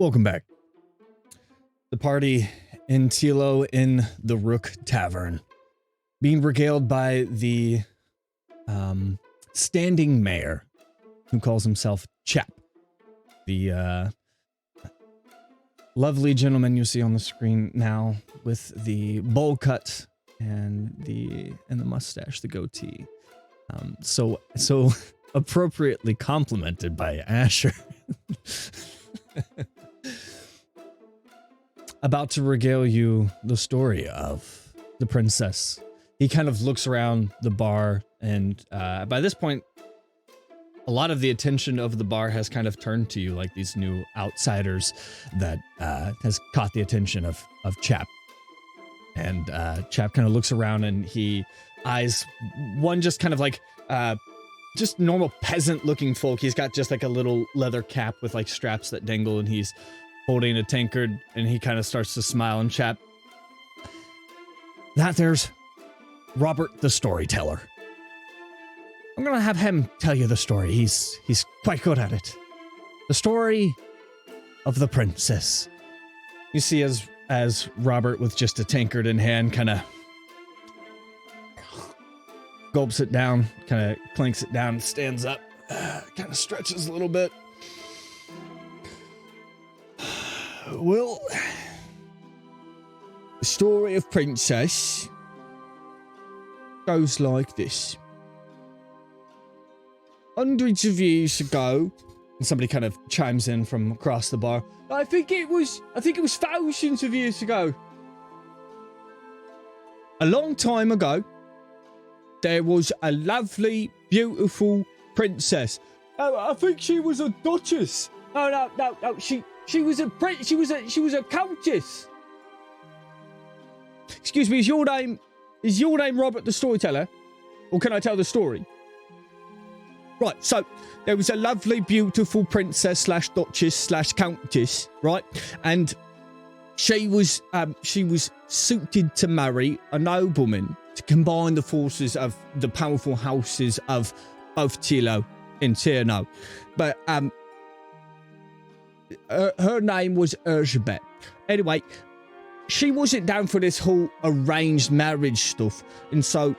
Welcome back. The party in Tilo in the Rook Tavern, being regaled by the standing mayor, who calls himself Chap. The lovely gentleman you see on the screen now with the bowl cut and the mustache, the goatee. So appropriately complimented by Asher. About to regale you the story of the princess. He kind of looks around the bar, and by this point, a lot of the attention of the bar has kind of turned to you, like these new outsiders that has caught the attention of Chap. And Chap kind of looks around and he eyes one just kind of like just normal peasant-looking folk. He's got just like a little leather cap with like straps that dangle, and he's holding a tankard, and he kind of starts to smile and chat. That there's Robert the storyteller. I'm gonna have him tell you the story. He's quite good at it. The story of the princess. You see as Robert, with just a tankard in hand, kind of gulps it down, kind of clinks it down, stands up, kind of stretches a little bit. Well, the story of Princess goes like this. Hundreds of years ago, and somebody kind of chimes in from across the bar. I think it was thousands of years ago. A long time ago, there was a lovely, beautiful princess. Oh, I think she was a duchess. Oh no, she was a countess. Excuse me, is your name Robert the storyteller? Or can I tell the story? Right, so there was a lovely, beautiful princess slash duchess slash countess, right? And she was suited to marry a nobleman to combine the forces of the powerful houses of both Tilo and Tierno. But her name was Elizabeth. Anyway, she wasn't down for this whole arranged marriage stuff, and so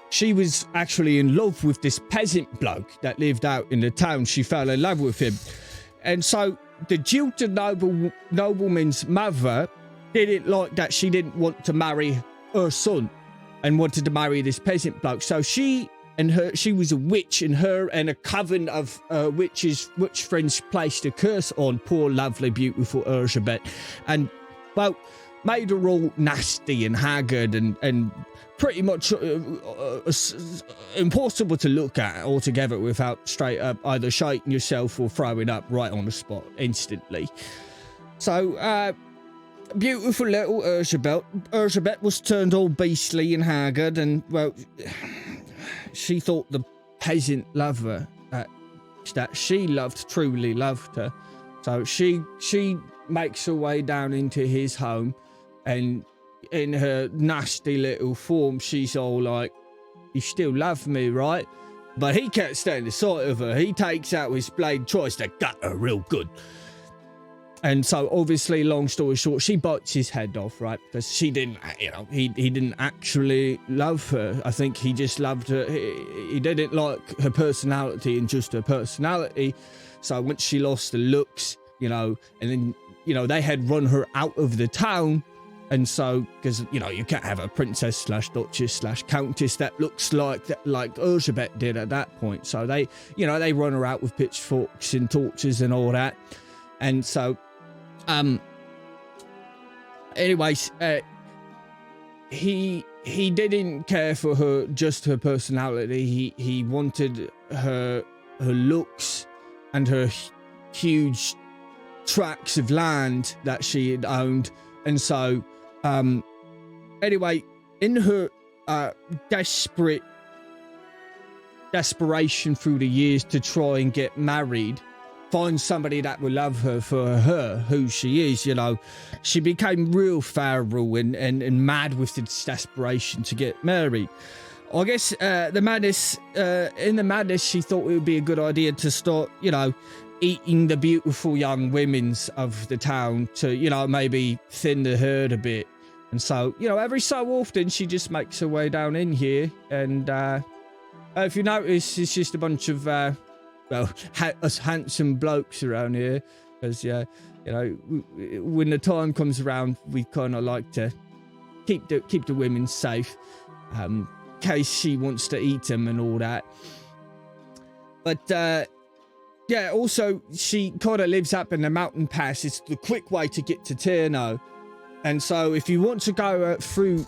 she was actually in love with this peasant bloke that lived out in the town. She fell in love with him, and so the Duke nobleman's mother didn't like that. She didn't want to marry her son and wanted to marry this peasant bloke. So she was a witch, and her and a coven of witch friends placed a curse on poor, lovely, beautiful Elizabeth, and, well, made her all nasty and haggard and pretty much impossible to look at altogether without straight up either shaking yourself or throwing up right on the spot instantly. So, beautiful little Elizabeth was turned all beastly and haggard, and, well, she thought the peasant lover that she loved truly loved her. So she makes her way down into his home, and in her nasty little form, she's all like, "You still love me, right?" But he can't stand the sight of her. He takes out his blade, tries to gut her real good. And so, obviously, long story short, she bites his head off, right? Because she didn't, he didn't actually love her. I think he just loved her. He didn't like her personality and just her personality. So once she lost the looks, and then, they had run her out of the town. And so, because, you can't have a princess slash duchess slash countess that looks like Elizabeth did at that point. So they run her out with pitchforks and torches and all that. And so, anyways, he didn't care for her, just her personality. He wanted her looks and her huge tracts of land that she had owned. And so, anyway, in her desperation through the years to try and get married, find somebody that will love her for her, who she is, she became real feral and mad with this desperation to get married. I guess in the madness, she thought it would be a good idea to start, eating the beautiful young women's of the town to, maybe thin the herd a bit. And so, every so often she just makes her way down in here. And if you notice, it's just a bunch of, us handsome blokes around here. Because, when the time comes around, we kind of like to keep the women safe. In case she wants to eat them and all that. But, yeah, also, she kind of lives up in the mountain pass. It's the quick way to get to Terno. And so if you want to go through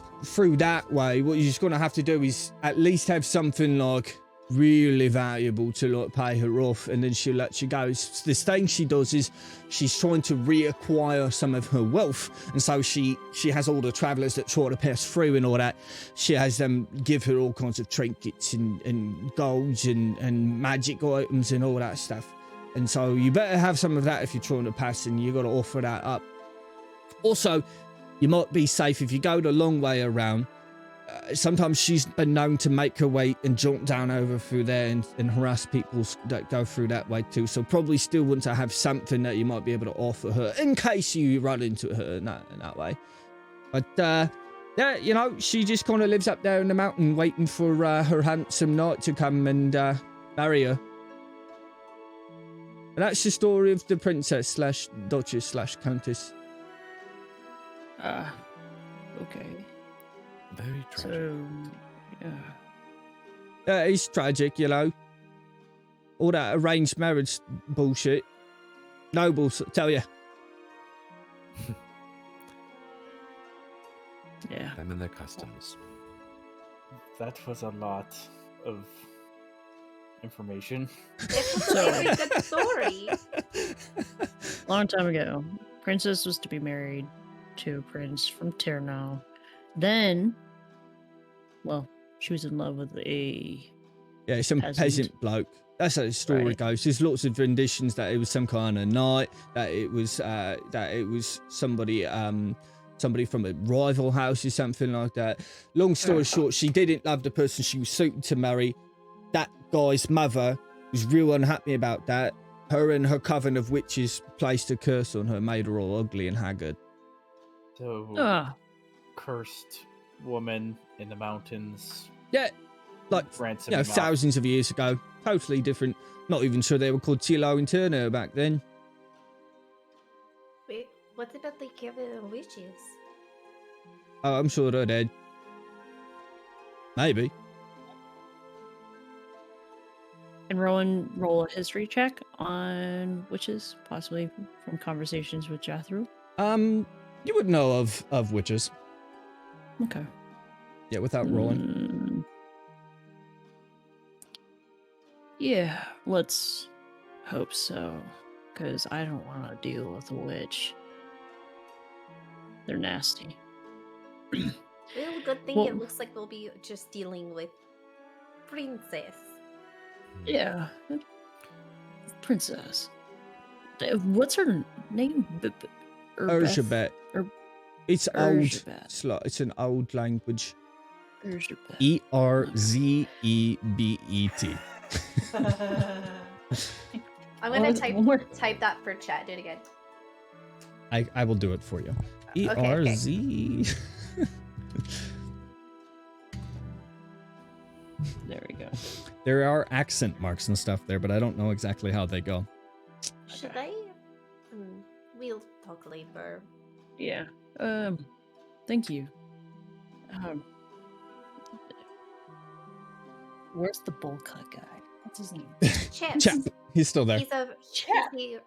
that way, what you're just going to have to do is at least have something like really valuable to like pay her off, and then she'll let you go. This thing she does is she's trying to reacquire some of her wealth, and so she has all the travelers that try to pass through and all that. She has them give her all kinds of trinkets and golds and magic items and all that stuff. And so you better have some of that if you're trying to pass, and you got to offer that up. Also, you might be safe if you go the long way around. Sometimes she's been known to make her way and jump down over through there and harass people that go through that way too. So probably still want to have something that you might be able to offer her in case you run into her in that way. But yeah, she just kind of lives up there in the mountain waiting for her handsome knight to come and marry her. And that's the story of the princess slash duchess slash countess. Okay. Very tragic. So, yeah. Yeah, it's tragic, all that arranged marriage bullshit. Nobles, tell you. Yeah. Them and their customs. That was a lot of information. It was a very good story. Long time ago, princess was to be married to a prince from Terno. Then, well, she was in love with some peasant bloke. That's how the story goes. There's lots of renditions that it was some kind of knight, that it was somebody from a rival house or something like that. Long story short, she didn't love the person she was suited to marry. That guy's mother was real unhappy about that. Her and her coven of witches placed a curse on her, made her all ugly and haggard. So, cursed woman in the mountains. Yeah, like, thousands of years ago. Totally different. Not even sure they were called Tilo and Turner back then. Wait, what about the coven of witches? Oh, I'm sure they're dead. Maybe. And Rowan, roll a history check on witches, possibly from conversations with Jathru. You would know of witches. Okay. Yeah, without rolling. Yeah, let's hope so. Because I don't want to deal with a witch. They're nasty. Well, good thing it looks like we'll be just dealing with princess. Yeah. Princess. What's her name? Urzebet. It's old. It's an old language. Erzebet. Erzebet. I'm gonna type that for chat. Do it again. I will do it for you. Okay, ERZ. There we go. There are accent marks and stuff there, but I don't know exactly how they go. Should I? We'll talk later. Yeah. Thank you. Where's the bowl cut guy? What's his name? Chap. He's still there. He's a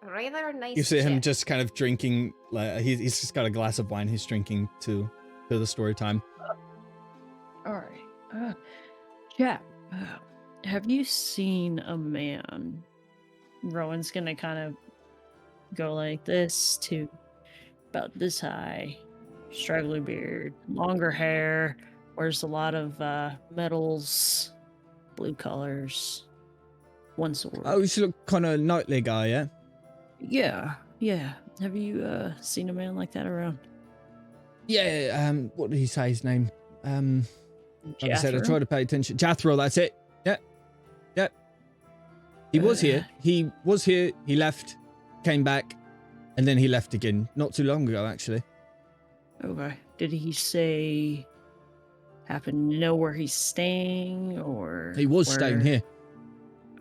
rather nice. You see him chap. just kind of drinking. He's just got a glass of wine. He's drinking to the story time. All right. Chap, have you seen a man? Rowan's gonna kind of go like this to about this high, straggly beard, longer hair, wears a lot of medals, blue colors, one sword. Oh, you look kind of knightly guy, yeah? Yeah. Have you seen a man like that around? Yeah, what did he say his name? Like I said, I Jathro? try to pay attention. Jathro, that's it. Yep. He was here. He was here. He left, came back, and then he left again. Not too long ago, actually. Okay. Did he say, happen to know where he's staying, or He was staying where- here.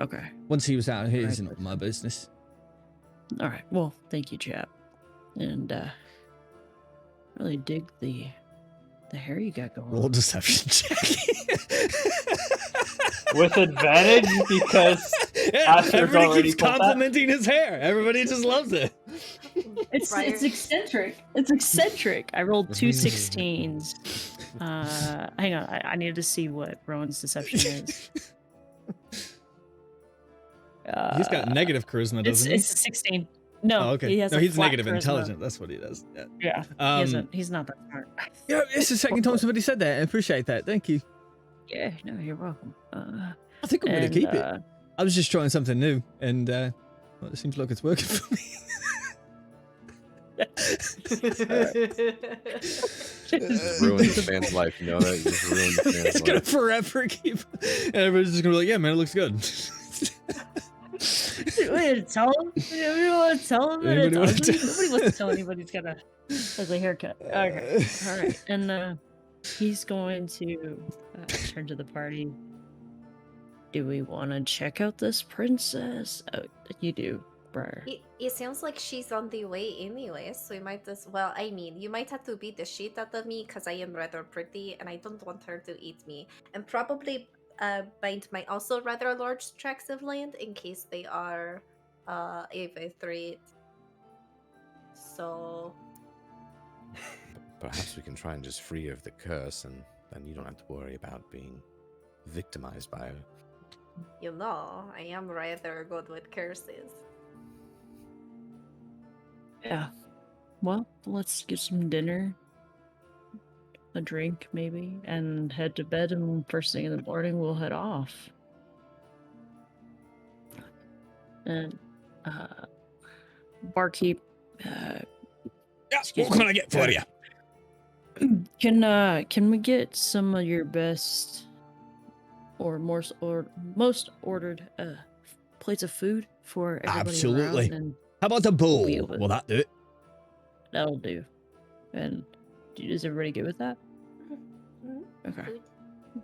Okay. Once he was out of here, it's Right. not my business. All right. Well, thank you, chap. And really dig the hair you got going Roll on. deception check. With advantage because Yeah, Asher's everybody already keeps pulled that. complimenting his hair. Everybody just loves it. It's Briar- eccentric. It's eccentric. I rolled two 16s. Hang on. I needed to see what Rowan's deception is. He's got negative charisma, doesn't he? It's a 16. No, Oh, okay. he has No, a he's flat negative charisma. intelligence. That's what he does. Yeah. Yeah, he's not that smart. Yeah, it's the second time somebody said that. I appreciate that. Thank you. Yeah, no, you're welcome. I think I'm going to keep it. I was just trying something new, and well, it seems like it's working for me. Just ruined the man's life, you know that? You just ruined the man's It's going life. to forever keep. And everybody's just going to be like, yeah, man, it looks good. We didn't tell him. We want to tell him that it's Anybody wanna ugly. tell- Nobody wants to tell anybody he's got a ugly haircut. Okay, all right. And he's going to turn to the party. Do we want to check out this princess? Oh, you do, Briar. It sounds like she's on the way anyway, so we might as well. I mean, you might have to beat the shit out of me because I am rather pretty and I don't want her to eat me. And probably bind my also rather large tracts of land in case they are a threat. So. Perhaps we can try and just free her of the curse, and then you don't have to worry about being victimized by her. You know, I am rather good with curses. Yeah. Well, let's get some dinner, a drink maybe, and head to bed. And first thing in the morning, we'll head off. And barkeep, Yeah, Excuse what can me. I get for you? can we get some of your best or most ordered plates of food for everybody Absolutely. around? And How about a bowl? We'll be Will that do it? that'll do. And is everybody good with that? Mhm. Okay. Food.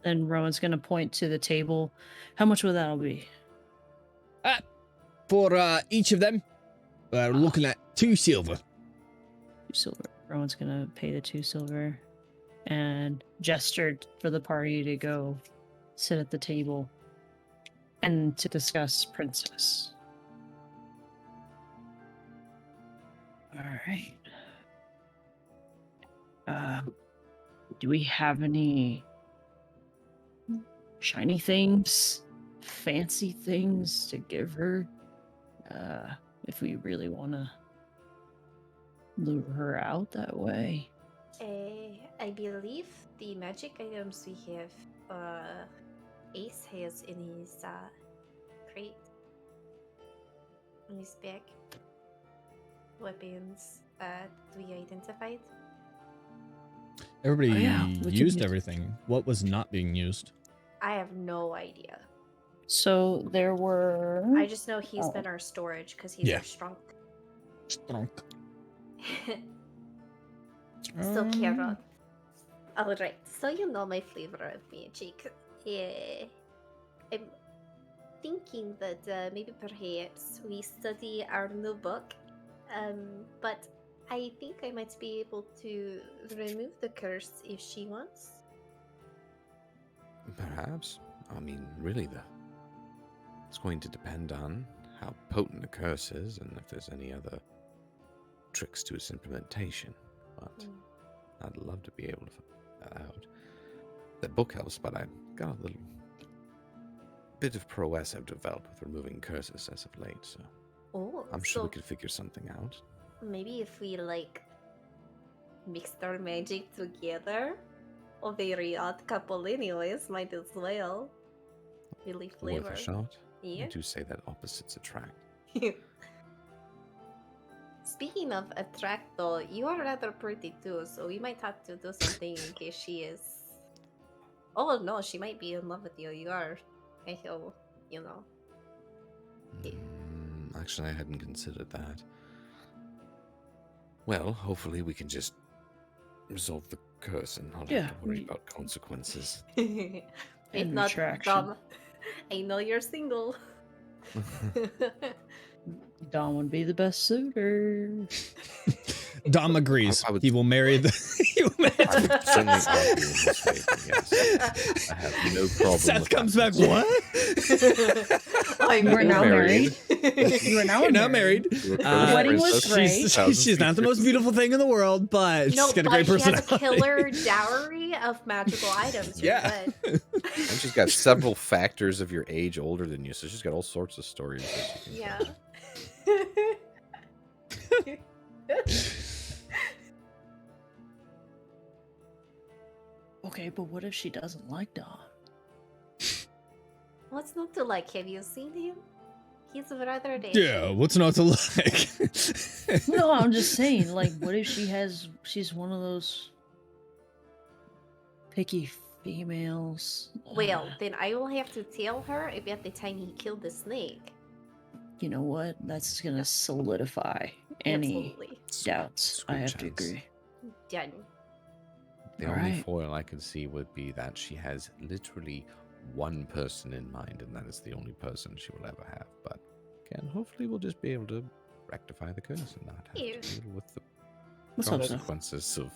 Then Rowan's gonna point to the table. How much will that'll be? For each of them, we're looking at 2 silver. 2 silver. Rowan's gonna pay the 2 silver and gestured for the party to go sit at the table and to discuss Princess. All right. Do we have any shiny things, fancy things to give her? If we really want to lure her out that way. I believe the magic items we have, Ace has in his crate, on his bag. Weapons we identified. Everybody Oh, yeah, we can used use- everything. What was not being used? I have no idea. So there were. I just know he's Oh. been our storage because he's Yeah. our strong. Strunk. So carrot. Alright, so you know my flavor of magic. I'm thinking that maybe perhaps we study our new book. But I think I might be able to remove the curse if she wants. Perhaps. I mean, really, it's going to depend on how potent the curse is and if there's any other tricks to its implementation. But Mm. I'd love to be able to find that out. The book helps, but I've got a little bit of prowess I've developed with removing curses as of late, so Oh, I'm sure so we could figure something out. maybe if we like mixed our magic together, a very odd couple, anyways, might as well. Really flavor. Worth a shot. Yeah. You do say that opposites attract. Speaking of attract, though, you are rather pretty too, so we might have to do something in case she is. Oh no, she might be in love with you. You are, I feel, Actually, I hadn't considered that. Well, hopefully we can just resolve the curse and not have to worry about consequences. It's And not retraction. dumb. I know you're single. Don would be the best suitor. Dom agrees. I would- He will marry the. He will marry I would certainly argue in his favor, yes. I have no problem Seth with comes that. back. What? I'm You are now married. married. You are now You're now married. The wedding was first great. She's not the most beautiful thing in the world, but No, she's got a but great she has a personality. killer dowry of magical items. You're Yeah. good. And she's got several factors of your age older than you, so she's got all sorts of stories that she can Yeah. tell. Okay, but what if she doesn't like Don? What's not to like? Have you seen him? He's rather dangerous. Yeah, what's not to like? No, I'm just saying, like, what if she's one of those picky females? Well, then I will have to tell her about the time he killed the snake. You know what? That's gonna solidify any Absolutely. doubts. I Good have to chance. agree. Done. The All only right. foil I can see would be that she has literally one person in mind, and that is the only person she will ever have. But again, hopefully we'll just be able to rectify the curse and not have Ew. to deal with the Let's hope so. consequences of.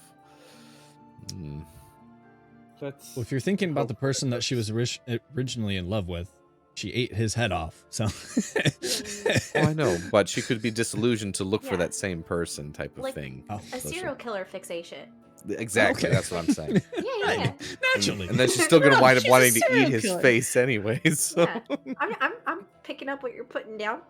Let's. Well, if you're thinking about hope the person that she was that's- originally in love with, she ate his head off. So. Oh, I know, but she could be disillusioned to look for Yeah. that same person type of Like, thing. Oh, A serial killer fixation. Exactly, Okay. that's what I'm saying. Yeah, yeah. Naturally. And then she's still gonna No, wind up she's a wanting to eat serial his killer. face anyways. So. Yeah. I'm picking up what you're putting down.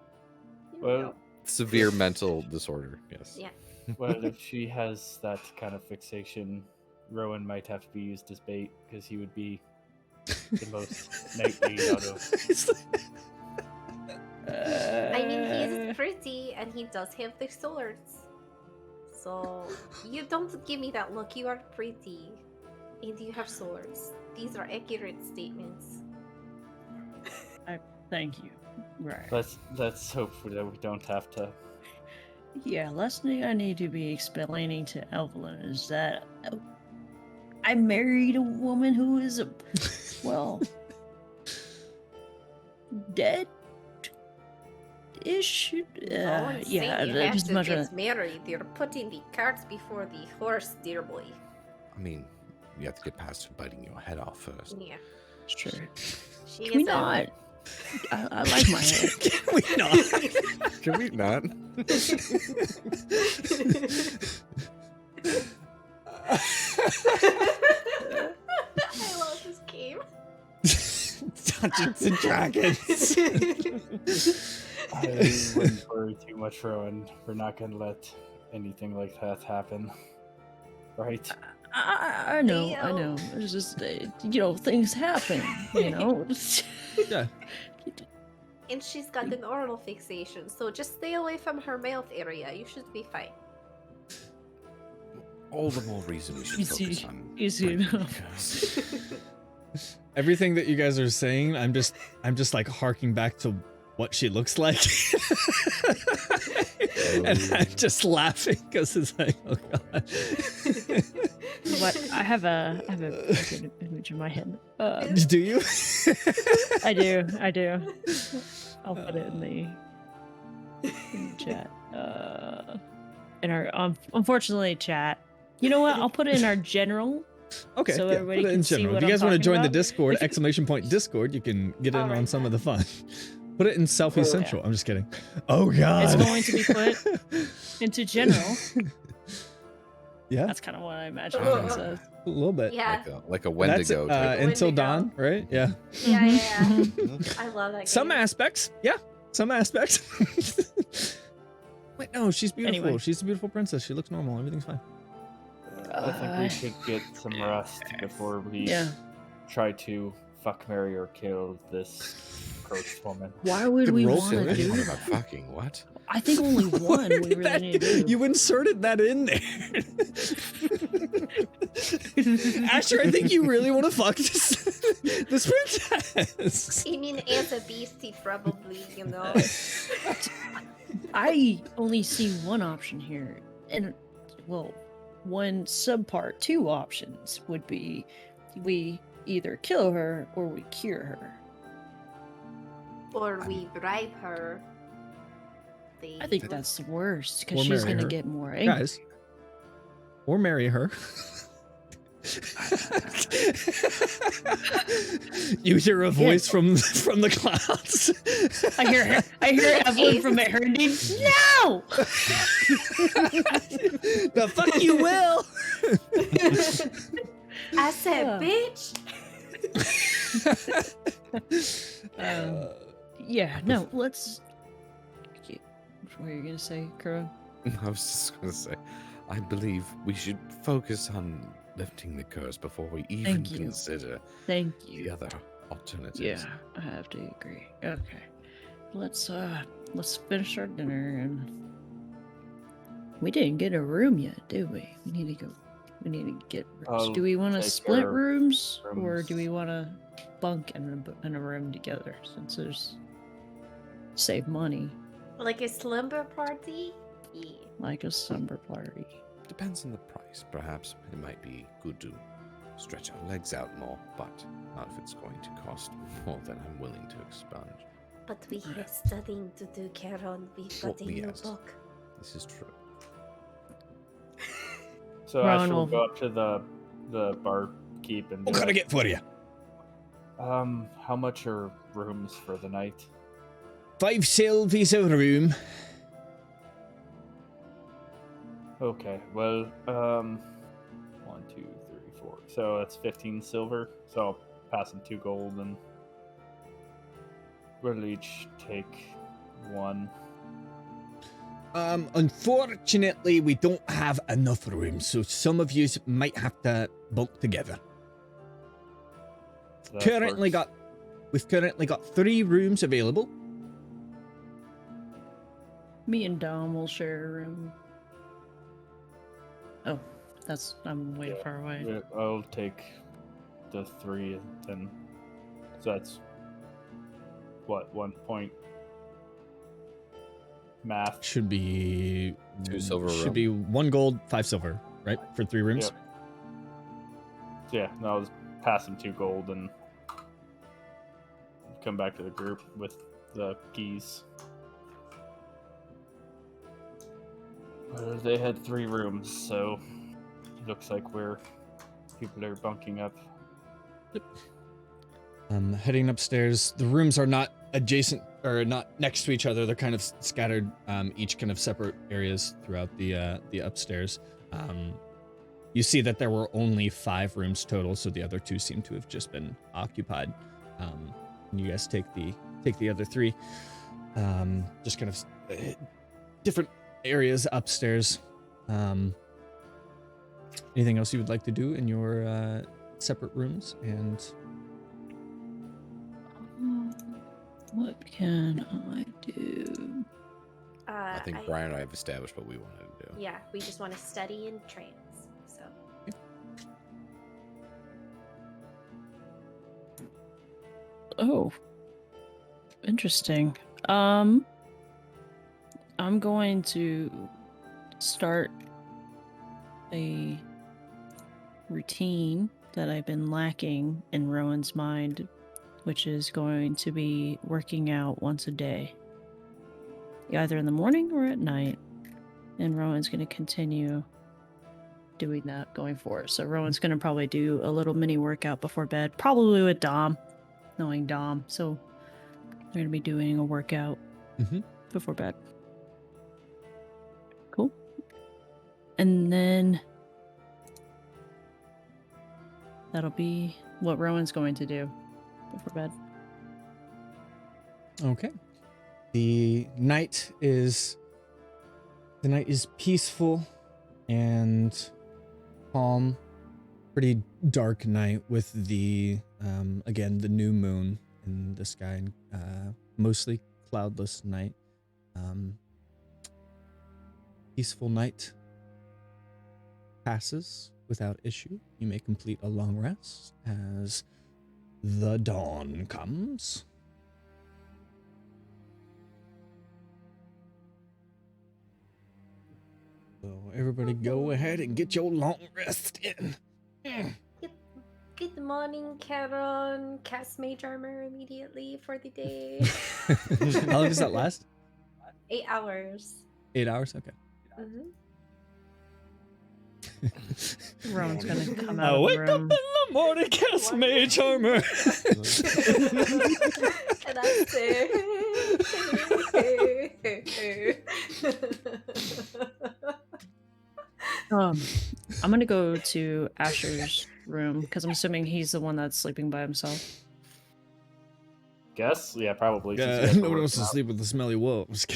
You Well, know. Severe mental disorder, yes. Yeah. Well, if she has that kind of fixation, Rowan might have to be used as bait because he would be the most knightly out of. I mean, he's pretty and he does have the swords. So, you don't give me that look. You are pretty and you have swords. These are accurate statements. Thank you. Right. Let's hope that we don't have to. Yeah, last thing I need to be explaining to Evelyn is that I married a woman who is, well, dead. Ish. No one's saying Yeah, you have just to much get of. married. You're putting the carts before the horse, dear boy. I mean, you have to get past her biting your head off first. Yeah. Sure. She Can we is a- not? I like my head. Can we not? Can we not? I love this game. Dungeons and Dragons. I wouldn't worry too much, Rowan. We're not going to let anything like that happen. Right? I know, I know. It's just, things happen, Yeah. And she's got an oral fixation, so just stay away from her mouth area. You should be fine. All the more reason we should Easy- focus on easy breaking the enough. curse. Everything that you guys are saying, I'm just like harking back to what she looks like. And I'm just laughing because it's like, oh god. But I have a good image in my head. Do you? I do. I'll put it in the chat. In our unfortunately chat. You know what? I'll put it in our general. Okay. So yeah, everybody put it in can see general. what If you I'm guys want to talking join the about. Discord, If you- exclamation point Discord, you can get in I'll on write some of that. the fun. Put it in Selfie Yeah. Central. I'm just kidding. Oh god. It's going to be put into general. Yeah, That's kind of what I imagine. Oh. It says. a little bit. Yeah. Like a That's Wendigo type. Until Wendigo. Dawn, right? Yeah. Yeah, yeah, yeah. Mhm. I love that Some game. aspects. Yeah. Some aspects. Wait, no, she's beautiful. Anyway. She's a beautiful princess. She looks normal. Everything's fine. I think we should get some rest before we Yeah. try to fuck, marry, or kill this approach woman. Why would Could we roll want to to it. do What about that? fucking what? I think only one we really That- need to do. You inserted that in there. Asher, I think you really want to fuck this princess. I mean, as a beast, he probably, I only see one option here, and well, one subpart. Two options would be we either kill her or we cure her. Or we bribe her. I think that's the worst Or because she's marry gonna her. get more angry. Guys, or marry her. You hear a voice from the clouds. I hear Evelyn from her name. No. The fuck you will. I said, Uh. bitch. Yeah. No. Let's. What were you gonna say, Crow? I was just going to say, I believe we should focus on lifting the curse before we even Thank you. consider Thank the you. other alternatives. Yeah, I have to agree. Okay. Let's finish our dinner and we didn't get a room yet, did we? We need to get rooms. I'll Do we want to take split care of rooms or rooms. do we want to bunk in a room together since there's save money Like a slumber party? Yeah. like a slumber party? Depends on the price. Perhaps it might be good to stretch our legs out more, but not if it's going to cost more than I'm willing to expunge. But we are studying to do Charon. We've got a Well, new yes. book. This is true. So Ron Asher will will- go up to the barkeep and be What can I like, get for you? how much are rooms for the night? 5 silvies a room. Okay, well, 1, 2, 3, 4. So that's 15 silver. So I'll pass him 2 gold and we'll each take 1. Unfortunately, we don't have enough rooms, so some of you might have to bunk together. That We've currently got 3 rooms available. Me and Dom will share a room. Oh, I'm way Yeah. far away. Yeah, I'll take the 3 and then. So that's what, 1 point math. Should be 2 silver Should room. be 1 gold, 5 silver, right? For 3 rooms. Yep. So yeah, no, I'll just pass him 2 gold and come back to the group with the keys. They had 3 rooms, so it looks like people are bunking up. Heading upstairs. The rooms are not adjacent or not next to each other. They're kind of scattered, each kind of separate areas throughout the upstairs. You see that there were only 5 rooms total, so the other 2 seem to have just been occupied. You guys take the other 3. Just kind of different areas upstairs. Anything else you would like to do in your separate rooms? And What can I do? I think Brian and I have established what we wanted to do. Yeah, we just want to study and trance. So Oh, interesting. I'm going to start a routine that I've been lacking in Rowan's mind, which is going to be working out once a day, either in the morning or at night. And Rowan's going to continue doing that going forward. So Rowan's going to probably do a little mini workout before bed, probably with Dom, knowing Dom. So they're going to be doing a workout before bed. Cool. And then that'll be what Rowan's going to do before bed. okay. The night is peaceful and calm. Pretty dark night with the again the new moon in the sky, and mostly cloudless night. Peaceful night passes without issue. You may complete a long rest as the dawn comes. everybody go ahead and get your long rest in. Good morning, Karen. Cast mage armor immediately for the day. How long does that last? 8 hours. 8 hours? Okay. Mm-hmm. Rowan's gonna come I out of the wake up in room. the morning, cast mage armor. And I say, I'm gonna go to Asher's room because I'm assuming he's the one that's sleeping by himself. Guess? Yeah, probably. since you guys No were one working wants to out. sleep with the smelly wolves.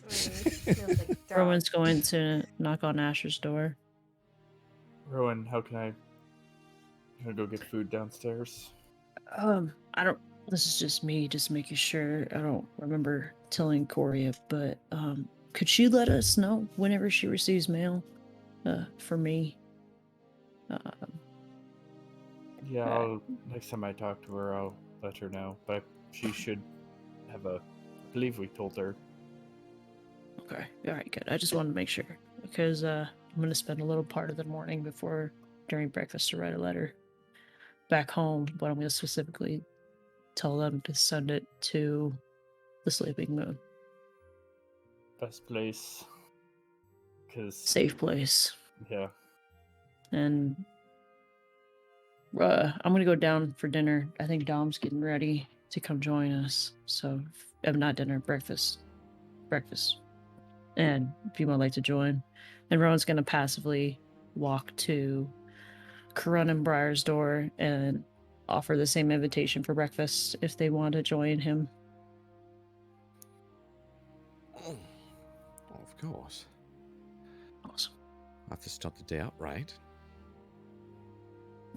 Smells like dog. Rowan's going to knock on Asher's door. Rowan, how can I go get food downstairs? I don't. This is just me, just making sure. I don't remember telling Coria, but could she let us know whenever she receives mail, for me? Yeah, Alright. next time I talk to her, I'll let her know. But she should have I believe we told her. Okay. All right. Good. I just wanted to make sure because I'm gonna spend a little part of the morning during breakfast to write a letter back home, but I'm gonna specifically tell them to send it to the Sleeping Moon. Best place. Because, Safe place. yeah. And I'm gonna go down for dinner. I think Dom's getting ready to come join us. So, not dinner, breakfast. Breakfast. And if you would like to join. And Rowan's gonna passively walk to Karun and Briar's door and offer the same invitation for breakfast if they want to join him. Oh, of course. Awesome. I have to start the day out right.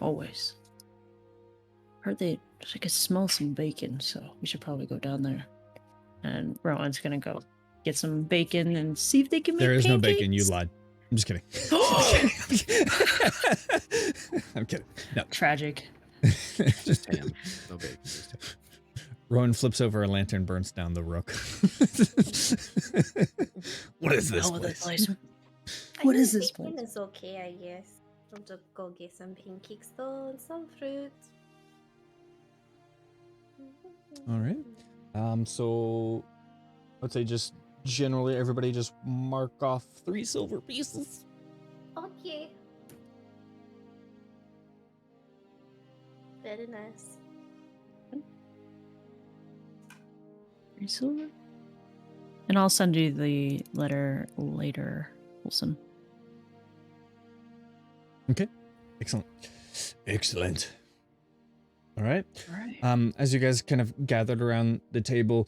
Always. Heard I could smell some bacon, so we should probably go down there. And Rowan's gonna go get some bacon and see if they can make There is no pancakes. bacon. You lied. I'm just kidding. I'm kidding. No. Tragic. Just ham. No bacon. Just ham. Rowan flips over a lantern, burns down the rook. What is this Hell with place? What I is think this bacon place? is okay, I guess. I'll just go get some pancakes though and some fruit. All right. So I'd say just generally everybody just mark off 3 silver pieces. Okay. Very nice. Silver? And I'll send you the letter later, Wilson. Okay. Excellent. Excellent. All right. All right. As you guys kind of gathered around the table,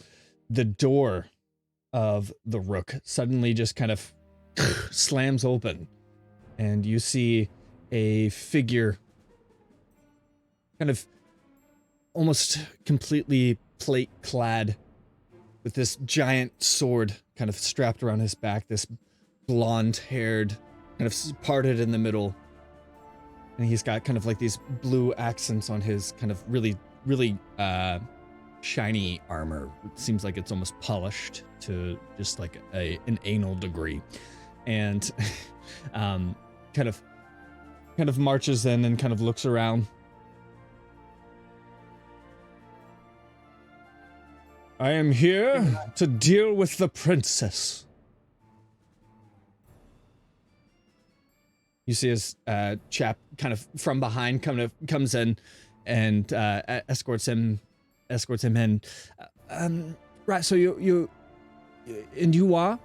the door of the rook suddenly just kind of slams open, and you see a figure kind of almost completely plate clad with this giant sword kind of strapped around his back, this blonde haired, kind of parted in the middle. And he's got kind of like these blue accents on his kind of really shiny armor. It seems like it's almost polished to just like an anal degree. And kind of marches in and kind of looks around. I am here to deal with the princess. You see his chap kind of from behind comes in and escorts him in. Right, so you and you are?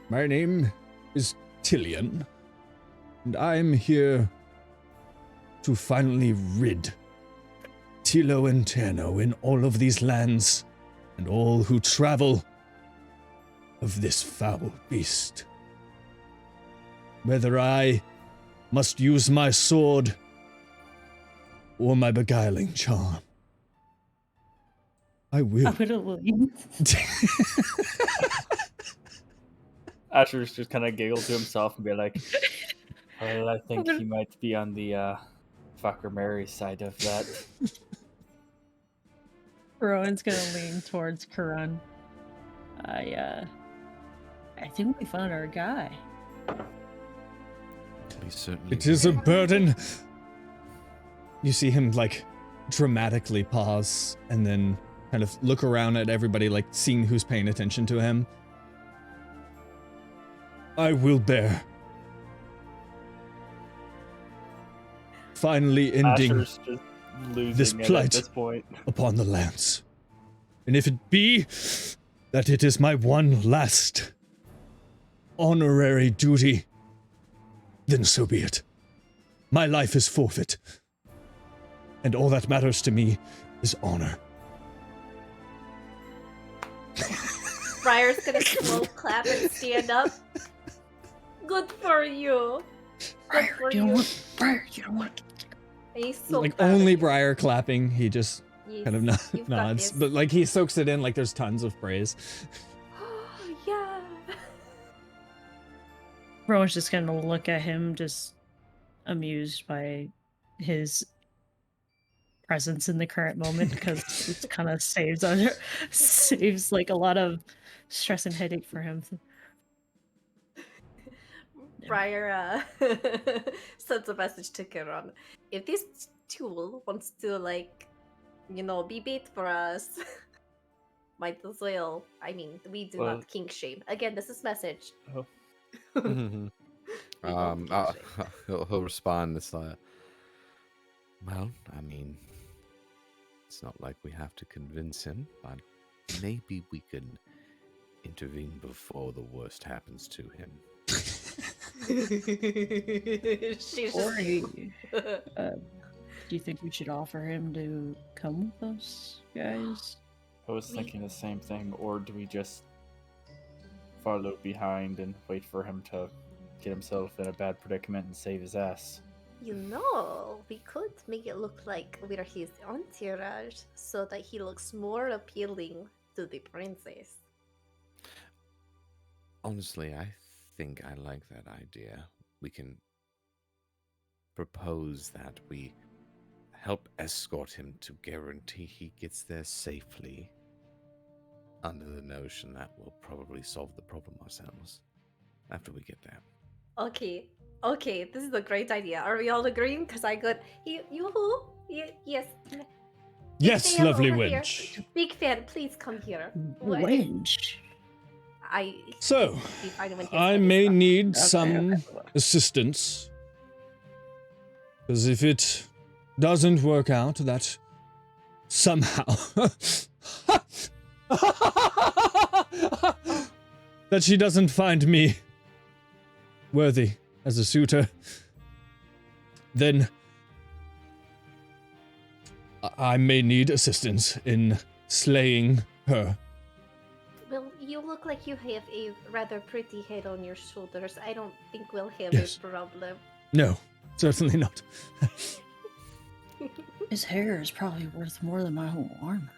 My name is Tillian, and I'm here to finally rid Tilo and Terno in all of these lands, and all who travel, of this foul beast. Whether I must use my sword or my beguiling charm, I will. I'm gonna leave. Asher's just kind of giggle to himself and be like, well, I think he might be on the fucker Mary side of that. Rowan's gonna lean towards Karun. I think we found our guy. We certainly It is a burden. You see him, like, dramatically pause and then kind of look around at everybody, like, seeing who's paying attention to him. I will bear. Finally ending Asher's just losing this it at plight this point. upon the lands. And if it be that it is my one last honorary duty, then so be it. My life is forfeit. And all that matters to me is honor. Briar's gonna slow clap and stand up. Good for you. Good for you. Briar, you don't want. And he's so Like, proud of only you. Briar clapping, he just Yes, kind of you've got nods. this. But, like, he soaks it in like there's tons of praise. Yeah. Rowan's just gonna look at him, just amused by his presence in the current moment, because it kind of saves like a lot of stress and headache for him. Briar sends a message to Kiran. If this tool wants to, like, be bait for us, might as well. I mean, we do Well- not kink shame. Again, this is message. Oh. Mhm. We won't kink shame. He'll respond this well, I mean, it's not like we have to convince him, but maybe we can intervene before the worst happens to him. She's Corey, just... do you think we should offer him to come with us, guys? I was thinking the same thing, or do we just follow behind and wait for him to get himself in a bad predicament and save his ass? We could make it look like we're his entourage so that he looks more appealing to the princess. Honestly, I think I like that idea. We can propose that we help escort him to guarantee he gets there safely, under the notion that we'll probably solve the problem ourselves after we get there. Okay, this is a great idea. Are we all agreeing? Because I got... You who? Yes. Yes, fan lovely over here. wench. Big fan, please come here. What- Wench. So, be fine when his I head is may up. need Okay, some okay. assistance. Because if it doesn't work out, that somehow... that she doesn't find me worthy as a suitor, then I may need assistance in slaying her. Well, you look like you have a rather pretty head on your shoulders. I don't think we'll have Yes. a problem. No, certainly not. His hair is probably worth more than my whole armor.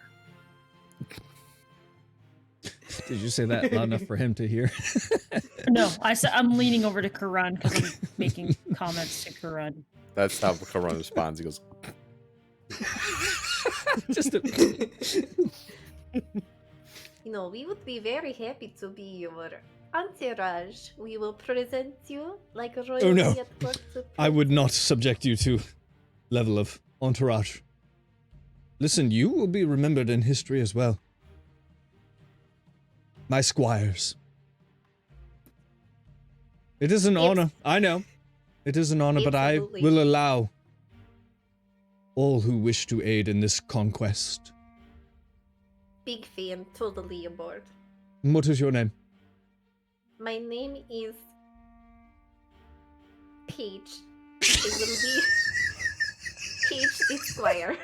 Did you say that loud enough for him to hear? No, I'm leaning over to Karan because I'm making comments to Karan. That's how Karan responds. He goes, Just a... We would be very happy to be your entourage. We will present you like a royalty Oh, no. at court to I would not subject you to level of entourage. Listen, you will be remembered in history as well. My squires. It is an Yes. honor. I know. It is an honor, but I Absolutely. will allow all who wish to aid in this conquest. Big fan, totally aboard. What is your name? My name is Paige. It will be Paige the Squire.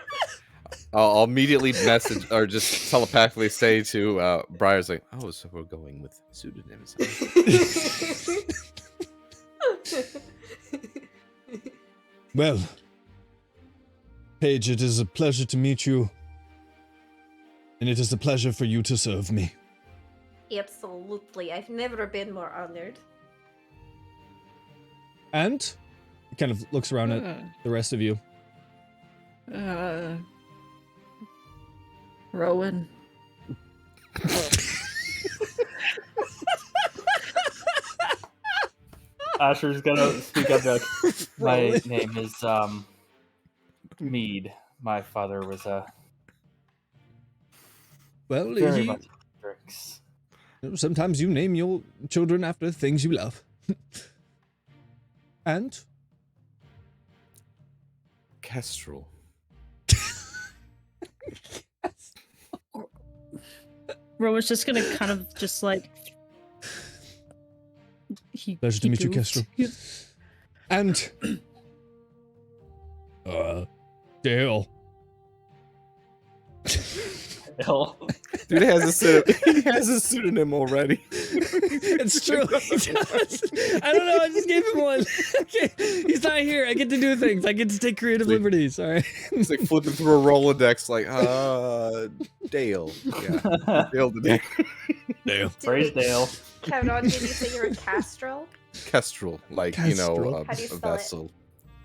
I'll immediately message or just telepathically say to Briar's like, oh, so we're going with pseudonyms. Well, Paige, it is a pleasure to meet you. And it is a pleasure for you to serve me. Absolutely. I've never been more honored. And he kind of looks around at the rest of you. Rowan. Asher's gonna speak up like, my Roll it. name is Mead. My father was a Well, very much drinks. sometimes you name your children after things you love. And Kestrel. Rowan's just gonna kind of just like. Pleasure to meet you, goofed. Kestrel. And Dale. Hell. Dude he has a pseudonym already. It's true. He does. I don't know. I just gave him one. Okay, he's not here. I get to do things. I get to take creative Sweet. liberties. All right. It's like flipping through a Rolodex, like, Dale. Yeah, Dale the name. Dale. Praise Dale. Cameron, did you say you're a Castrol? Kestrel, like, Kestrel. How do you a spell it? vessel.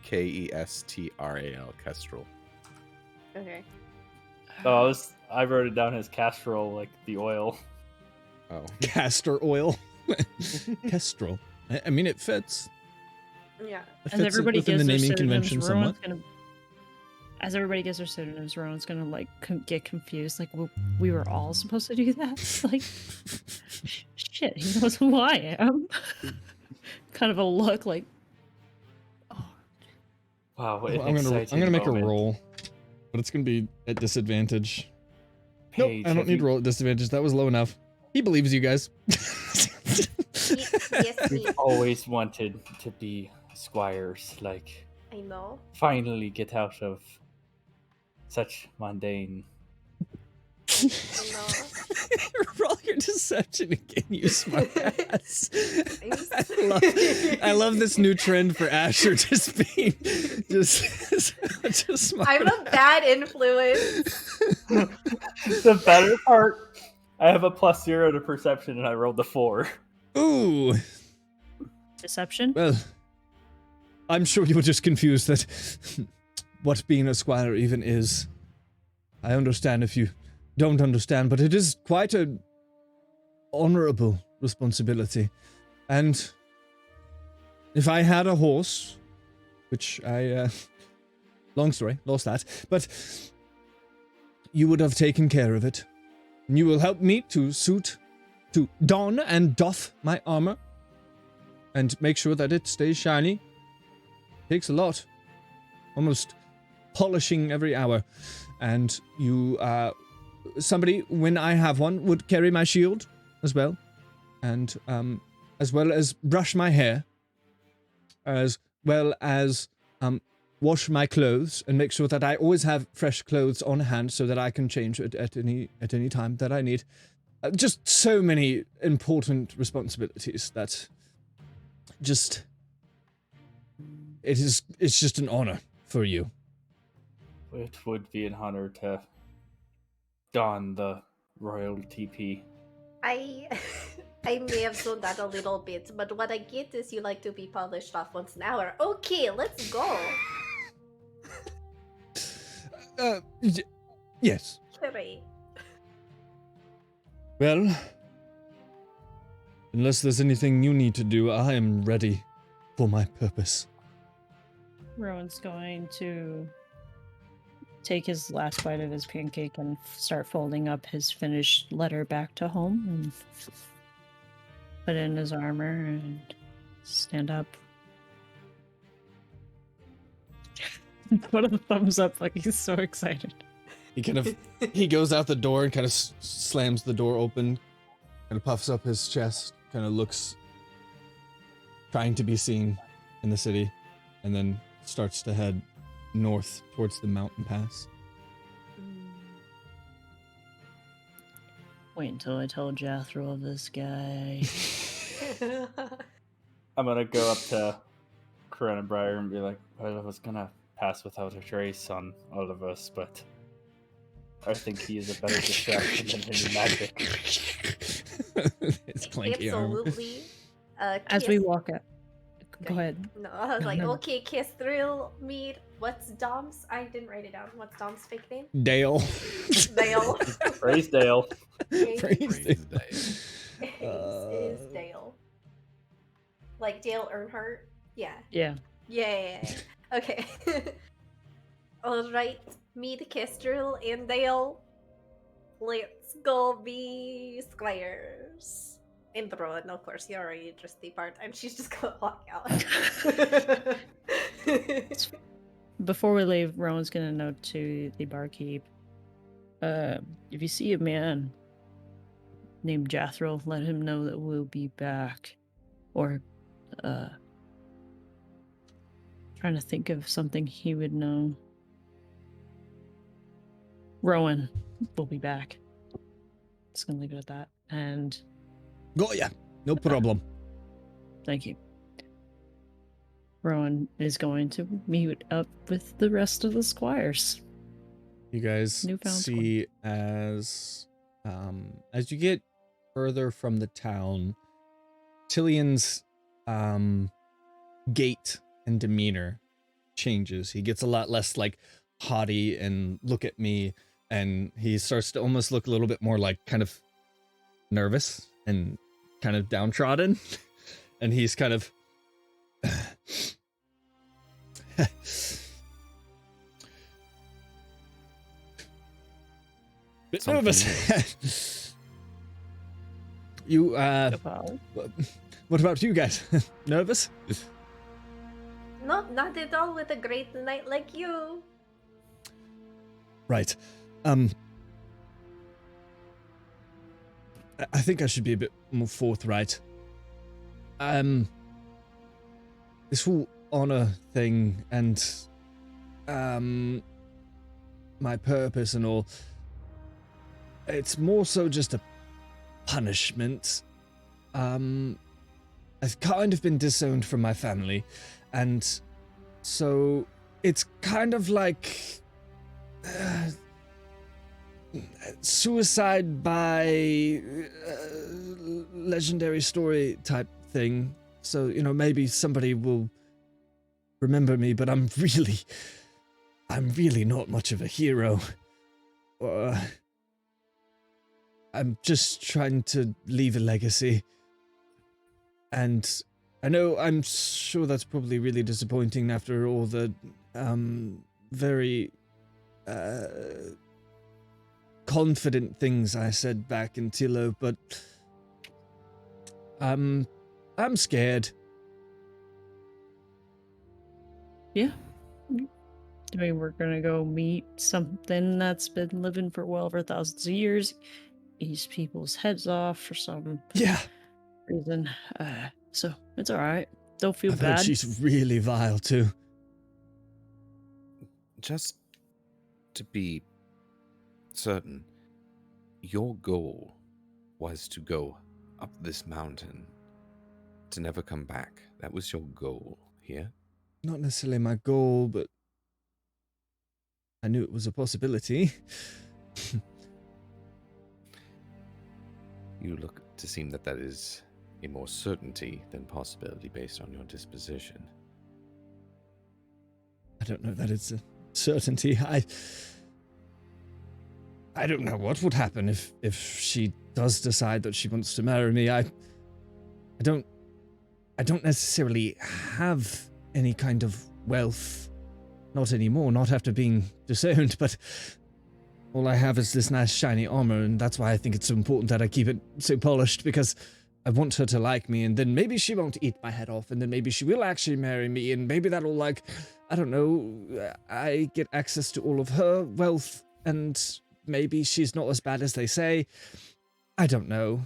Kestral. Kestrel. Okay. Oh, I wrote it down as Castrol, like the oil. Oh. Castor oil. Kestrel. I mean, it fits. Yeah. It And fits everybody within gives the their naming pseudonyms. convention somewhat. Rowan's gonna, as everybody gives their pseudonyms, Rowan's gonna like get confused. Like we were all supposed to do that. Like shit, he knows who I am. Kind of a look like. Wow, what Well, an I'm gonna exciting make moment. a roll, but it's gonna be at disadvantage. Nope, Paige, I don't have need you- to roll at disadvantage. That was low enough. He believes you guys. Yes, me. We've always wanted to be squires, like I know. finally get out of such mundane. I know. Roll your deception again, you smart ass. Thanks. I love this new trend for Asher just being just smart. I'm a bad influence. The better part, I have a +0 to perception, and I rolled the 4. Ooh, Deception? well, I'm sure you were just confused that what being a squire even is. I understand if you don't understand, but it is quite a honorable responsibility. And if I had a horse, which I, long story, lost that, but you would have taken care of it. And you will help me to don and doff my armor and make sure that it stays shiny. Takes a lot. Almost polishing every hour. And you, somebody, when I have one, would carry my shield as well. And, as well as brush my hair. As well as, wash my clothes and make sure that I always have fresh clothes on hand so that I can change it at any time that I need. Just so many important responsibilities that just it's just an honor for you. It would be an honor to don the royal TP. I may have zoned that a little bit, but what I get is you like to be polished off once an hour. Okay, let's go. Yes. Hooray. Well, unless there's anything you need to do, I am ready for my purpose. Rowan's going to take his last bite of his pancake and start folding up his finished letter back to home and put in his armor and stand up. Put a thumbs up like he's so excited. He goes out the door and kind of slams the door open, kind of puffs up his chest, kind of looks, trying to be seen in the city, and then starts to head north towards the mountain pass. Wait until I tell Jethro of this guy. I'm gonna go up to Corinne and Briar and be like, well, I was gonna pass without a trace on all of us, but I think he is a better distraction than any magic. It's clanky armor. Absolutely. As we walk up. Go ahead. No, I was No, like, no. okay, Kestrel, Mead. What's Dom's? I didn't write it down. What's Dom's fake name? Dale. Dale. Praise Dale. Praise Praise Dale. Dale. Is Dale. like Dale Earnhardt. Yeah. Yeah. Yeah. Okay. All right, me, the Kestrel, and Dale. Let's go be squires. And Rowan, of course, you already addressed the part, and she's just gonna walk out. Before we leave, Rowan's gonna note to the barkeep. If you see a man named Jathril, let him know that we'll be back. Or, trying to think of something he would know. Rowan will be back. Just gonna leave it at that. And Got ya. No problem. thank you. Rowan is going to meet up with the rest of the squires. You guys Newfound see as you get further from the town, Tillion's gait and demeanor changes. He gets a lot less like haughty and look at me, and he starts to almost look a little bit more like kind of nervous and kind of downtrodden. And he's kind of bit nervous. You what about you guys? Nervous? No, not at all with a great knight like you. Right. I think I should be a bit more forthright. This whole honor thing and my purpose and all, it's more so just a punishment. I've kind of been disowned from my family, and so it's kind of like suicide by legendary story type thing. So, you know, maybe somebody will remember me, but I'm really not much of a hero. I'm just trying to leave a legacy. And I'm sure that's probably really disappointing after all the very confident things I said back in Tilo, but I'm scared. Yeah. I mean, we're gonna go meet something that's been living for well over thousands of years. Ease people's heads off for some reason. So it's all right. Don't feel I've heard bad. she's really vile too. Just to be certain, your goal was to go up this mountain, to never come back. That was your goal here? Not necessarily my goal, but I knew it was a possibility. You look to seem that is a more certainty than possibility based on your disposition. I don't know that it's a certainty. I don't know what would happen if she does decide that she wants to marry me. I don't necessarily have any kind of wealth. Not anymore, not after being disowned, but all I have is this nice shiny armor, and that's why I think it's so important that I keep it so polished, because I want her to like me, and then maybe she won't eat my head off, and then maybe she will actually marry me, and maybe that'll, like, I don't know, I get access to all of her wealth, and maybe she's not as bad as they say. I don't know.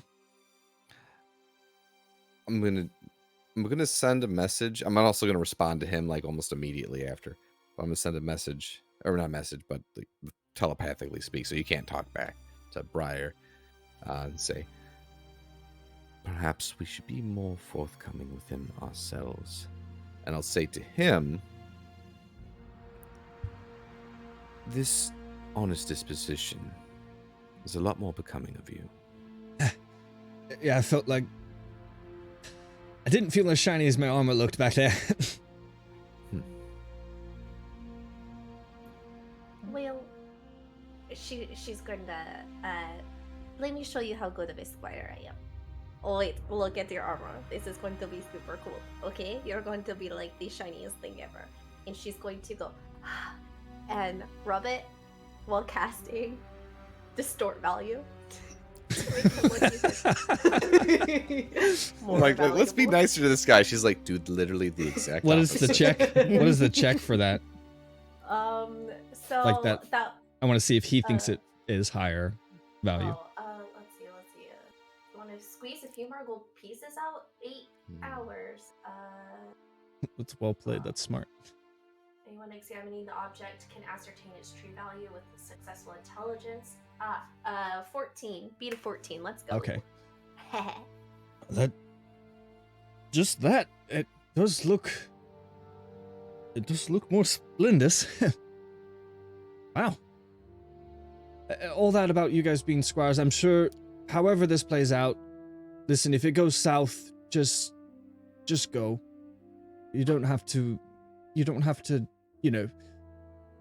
I'm gonna send a message. I'm also gonna respond to him like almost immediately after. I'm gonna send a message, or not a message, but like, telepathically speak, so you can't talk back, to Briar, and say, perhaps we should be more forthcoming with him ourselves. And I'll say to him, this honest disposition is a lot more becoming of you. Yeah, I felt like I didn't feel as shiny as my armor looked back there. Well, she's going to let me show you how good of a squire I am. Oh wait, look at your armor. This is going to be super cool. Okay, you're going to be like the shiniest thing ever. And she's going to go and rub it while casting distort value. To make it look even more Like, let's be valuable. nicer to this guy. She's like, dude, literally the exact What is opposite. the check? What is the check for that? So Like that- I want to see if he thinks Uh, it is higher value. Let's see. You want to squeeze a few more gold pieces out? 8 hours. That's well played. That's smart. Anyone examining the object can ascertain its true value with successful intelligence. 14. Beat a 14. Let's go. Okay. Just that. It does look more splendid. Wow. All that about you guys being squires, I'm sure, however this plays out, listen, if it goes south, just go. You don't have to,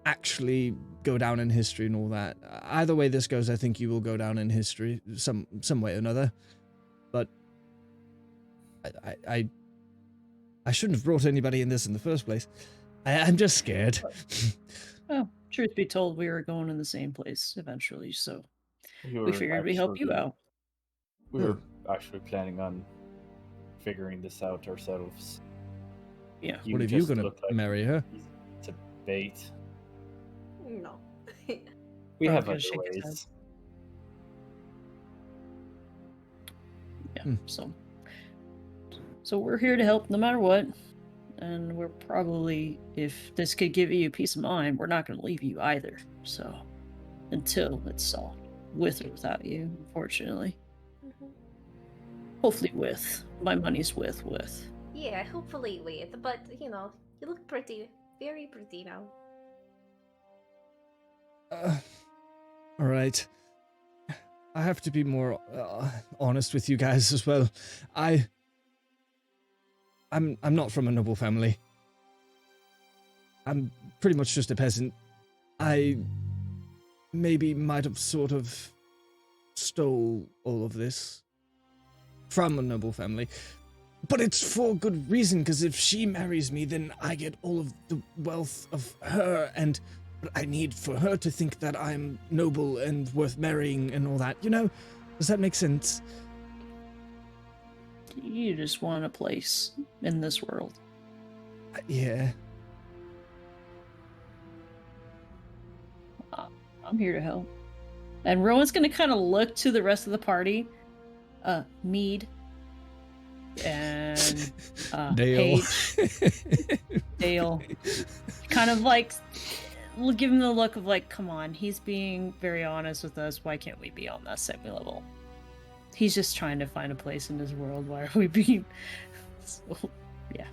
actually go down in history and all that. Either way this goes, I think you will go down in history some way or another. But I shouldn't have brought anybody in this in the first place. I'm just scared. Oh, truth be told, we were going in the same place eventually, so We we figured we'd help you actually- out. We were actually planning on figuring this out ourselves. Yeah. What if you just gonna look like marry her? It's a bait. No. We Probably have gonna other shake his head. ways. Yeah. Hmm. So we're here to help no matter what. And we're probably, if this could give you peace of mind, we're not going to leave you either. So, until it's solved, with or without you, unfortunately. Mhm. Hopefully with. My money's with. Yeah, hopefully wait. But, you look pretty. Very pretty now. All right. I have to be more honest with you guys as well. I'm not from a noble family. I'm pretty much just a peasant. I maybe might have sort of stole all of this from a noble family. But it's for good reason, because if she marries me, then I get all of the wealth of her, and I need for her to think that I'm noble and worth marrying and all that. Does that make sense? You just want a place in this world. Yeah. I'm here to help. And Rowan's going to kind of look to the rest of the party. Mead. And Dale. Paige. Dale. Kind of like, we'll give him the look of like, come on, he's being very honest with us. Why can't we be on that same level? He's just trying to find a place in his world. Why are we being... So, yeah.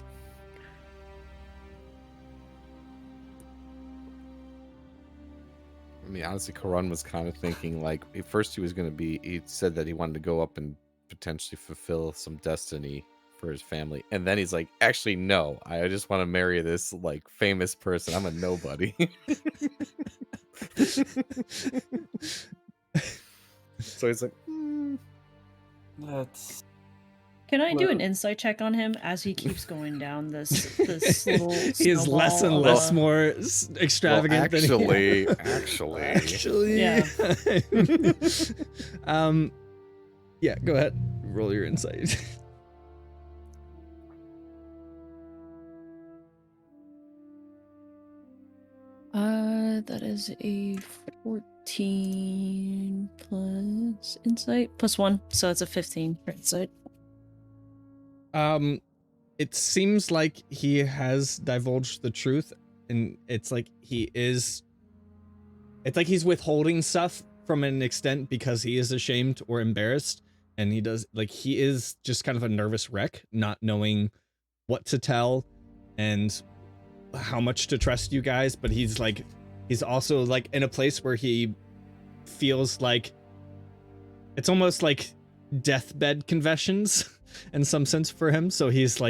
I mean, honestly, Karan was kind of thinking, like, at first he said that he wanted to go up and potentially fulfill some destiny for his family. And then he's like, actually, no, I just want to marry this, like, famous person. I'm a nobody. So he's like, Let's. Can I do Well- an insight check on him as he keeps going down this little He is less and snowball of less a- more extravagant than he actually. yeah. Yeah, go ahead. Roll your insight. That is a 14 plus insight plus 1, so it's a 15 for insight. It seems like he has divulged the truth, and it's like he's withholding stuff from an extent because he is ashamed or embarrassed, and he is just kind of a nervous wreck, not knowing what to tell and how much to trust you guys, but he's also like in a place where he feels like it's almost like deathbed confessions in some sense for him. So he's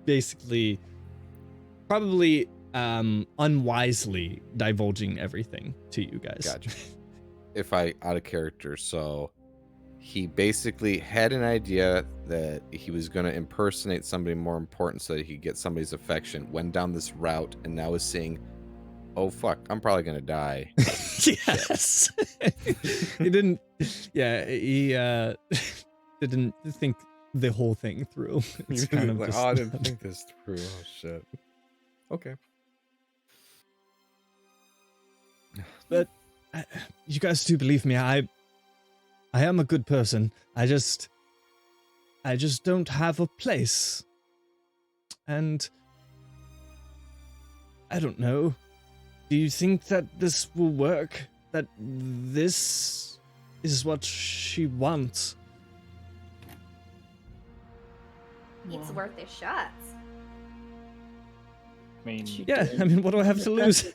basically probably unwisely divulging everything to you guys. Gotcha. If I out of character, so he basically had an idea that he was going to impersonate somebody more important so that he could get somebody's affection, went down this route, and now is seeing, oh, fuck, I'm probably going to die. Yes. He didn't. Yeah, he didn't think the whole thing through. It's kind of like, just, oh, I didn't think this through. Oh, shit. Okay. But you guys do believe me. I am a good person. I just don't have a place. And I don't know. Do you think that this will work? That this is what she wants? It's Well, worth a shot. I mean, She Yeah, did. I mean, what do I have to lose?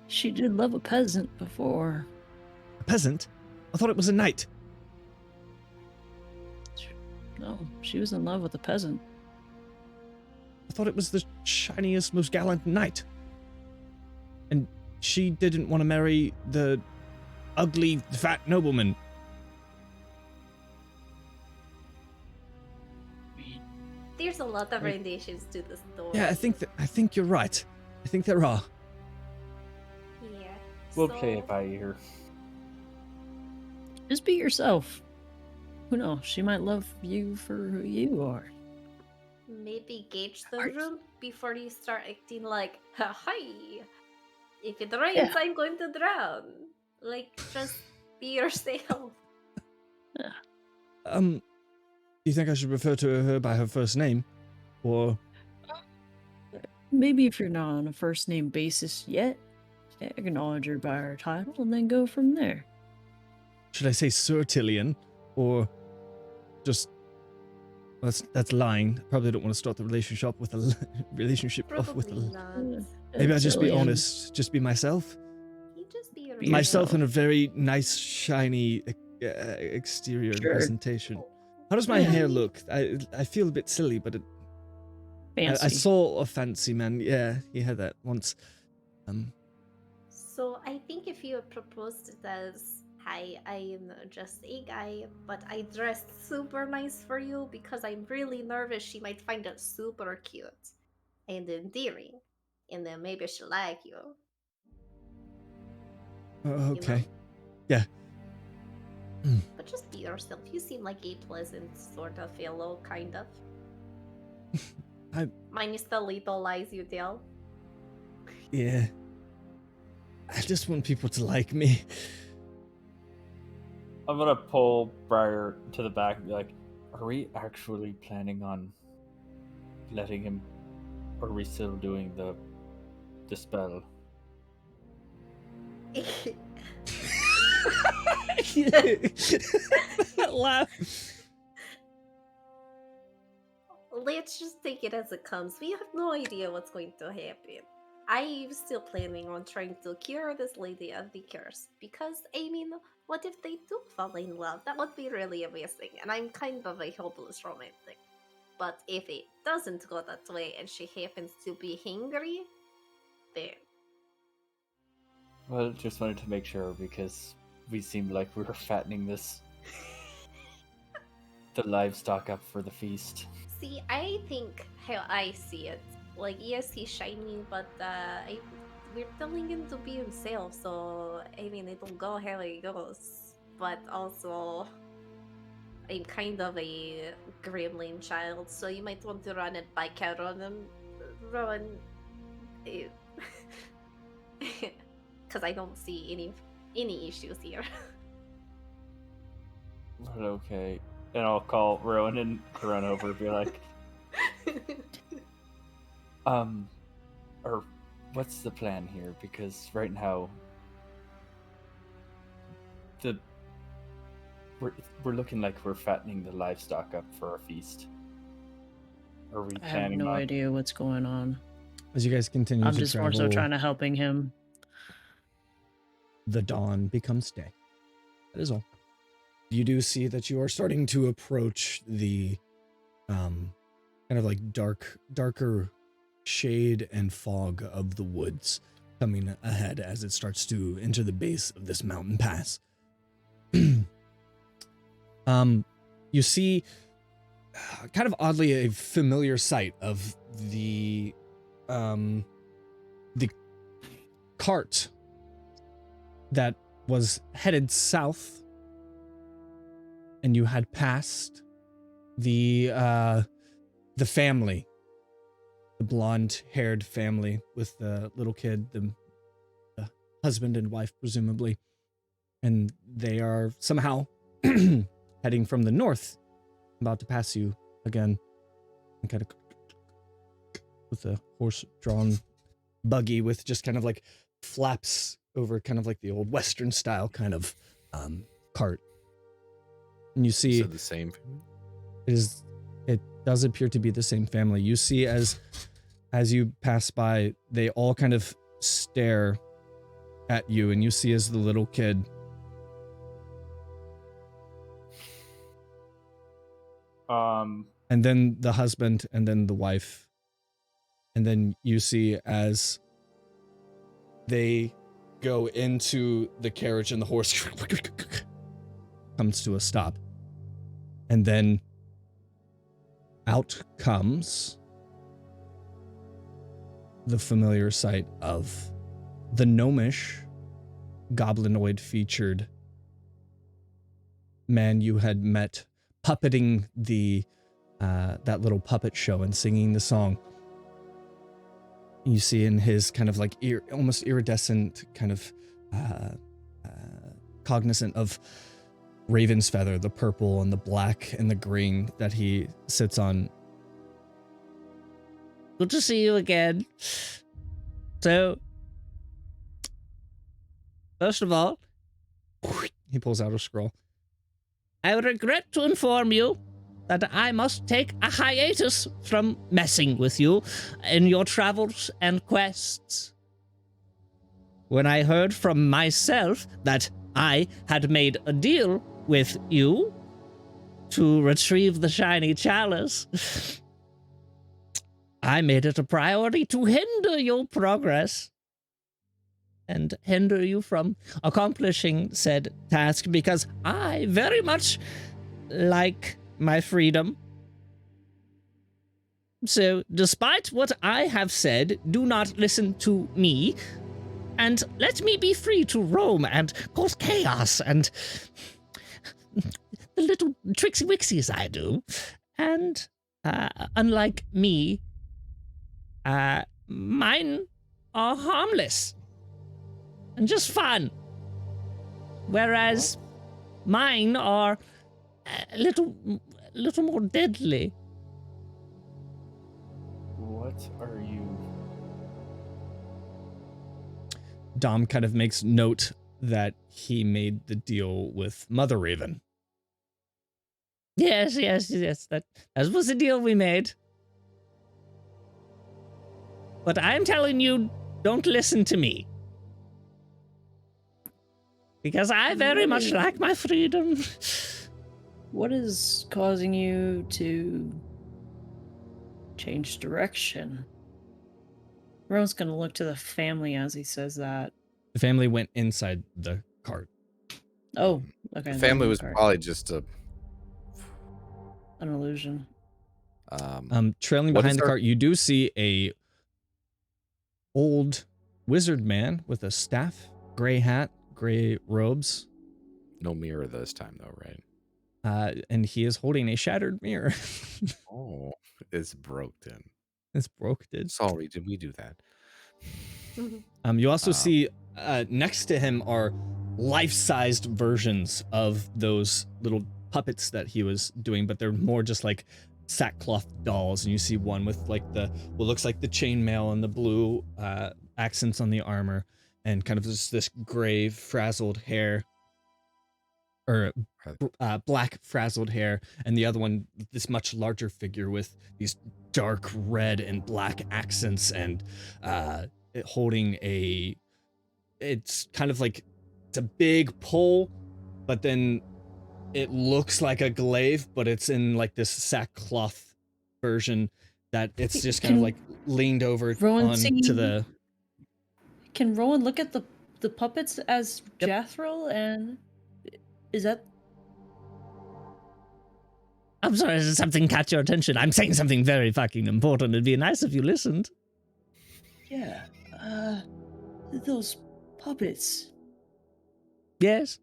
She did love a peasant before. A peasant? I thought it was a knight. No, she was in love with a peasant. I thought it was the shiniest, most gallant knight. And she didn't want to marry the ugly, fat nobleman. There's a lot of Right. renditions to the story. Yeah, I think you're right. I think there are. Yeah. we'll so, play it by ear. Just be yourself. Who knows? She might love you for who you are. Maybe gauge the Are you- room before you start acting like, hi. If it rains, Yeah. I'm going to drown. Like, just be yourself. Do you think I should refer to her by her first name? Or Maybe if you're not on a first name basis yet, acknowledge her by her title and then go from there. should I say Sir Tillian? Or just... That's lying. Probably don't want to start the relationship with a relationship off with Probably a... not. Maybe I'll just be Tillian. honest. Just be myself. You just be Be yourself. Myself in a yourself. very nice, shiny exterior Sure. presentation. How does my Yeah. hair look? I feel a bit silly, but Fancy. I saw a fancy man. Yeah, he had that once. So I think if you proposed it as, hi, I am just a guy, but I dressed super nice for you because I'm really nervous she might find it super cute and endearing. And then maybe she'll like you. you Okay. know? Yeah. But just be yourself. You seem like a pleasant sort of fellow, kind of. I- Minus the little lies you tell. Yeah. I just want people to like me. I'm gonna pull Briar to the back and be like, are we actually planning on letting him, or are we still doing the spell? That laugh. Let's just take it as it comes. We have no idea what's going to happen. I'm still planning on trying to cure this lady of the curse. Because, I mean, what if they do fall in love? That would be really amazing. And I'm kind of a hopeless romantic. But if it doesn't go that way and she happens to be hungry, then Well, just wanted to make sure because we seemed like we were fattening the livestock up for the feast. see, I think how I see it. Like, yes, he's shiny, but we're telling him to be himself, so I mean, it'll go how it goes. But also, I'm kind of a gremlin child, so you might want to run it back out on him. Run. Because I don't see any issues here. But okay. And I'll call Rowan and run over and be like, or what's the plan here? Because right now, we're looking like we're fattening the livestock up for a feast. Are we I have planning no on? idea what's going on. As you guys continue I'm to just more travel, so trying to helping him. the dawn becomes day. That is all. You do see that you are starting to approach the kind of like darker shade and fog of the woods coming ahead as it starts to enter the base of this mountain pass. You see, kind of oddly, a familiar sight of the cart that was headed south, and you had passed the family, the blonde-haired family with the little kid, the husband and wife, presumably, and they are somehow heading from the north, about to pass you again, and kind of with a horse-drawn buggy with just kind of like flaps over, kind of like the old Western style kind of cart. And you see, So the same. it does appear to be the same family. You see as you pass by, they all kind of stare at you, and you see as the little kid and then the husband, and then the wife, and then you see as they go into the carriage and the horse comes to a stop, and then out comes the familiar sight of the gnomish, goblinoid featured man you had met puppeting the that little puppet show and singing the song. You see in his kind of like almost iridescent kind of cognizant of raven's feather, the purple and the black and the green that he sits on. Good to see you again. So, first of all, he pulls out a scroll. I regret to inform you that I must take a hiatus from messing with you in your travels and quests. When I heard from myself that I had made a deal with you to retrieve the shiny chalice, I made it a priority to hinder your progress and hinder you from accomplishing said task, because I very much like my freedom. So, despite what I have said, do not listen to me, and let me be free to roam and cause chaos and the little tricksy wixies I do. And, unlike me, mine are harmless and just fun, whereas mine are a little more deadly. What are you? Dom kind of makes note that he made the deal with Mother Raven. Yes, that was the deal we made. But I'm telling you, don't listen to me. Because I very much like my freedom. What is causing you to change direction? Rowan's gonna look to the family as he says that. The family went inside the cart. Oh, okay. The family was okay. probably just an illusion. Trailing What behind is the our- cart, you do see a old wizard man with a staff, gray hat, gray robes. No mirror this time, though, right? And he is holding a shattered mirror. Oh, it's broken. It's broke, dude. Sorry, did we do that? You also see next to him are life-sized versions of those little puppets that he was doing, but they're more just like sackcloth dolls. And you see one with like what looks like the chainmail and the blue accents on the armor, and kind of this gray frazzled hair, or black frazzled hair, and the other one, this much larger figure with these dark red and black accents, and holding it's kind of like, it's a big pole, but then it looks like a glaive, but it's in like this sackcloth version that it's just kind of like leaned over Rowan onto the... Can Rowan look at the puppets as Yep. Jathril, and is that... I'm sorry, did something catch your attention? I'm saying something very fucking important. It'd be nice if you listened. Yeah. Those puppets. Yes?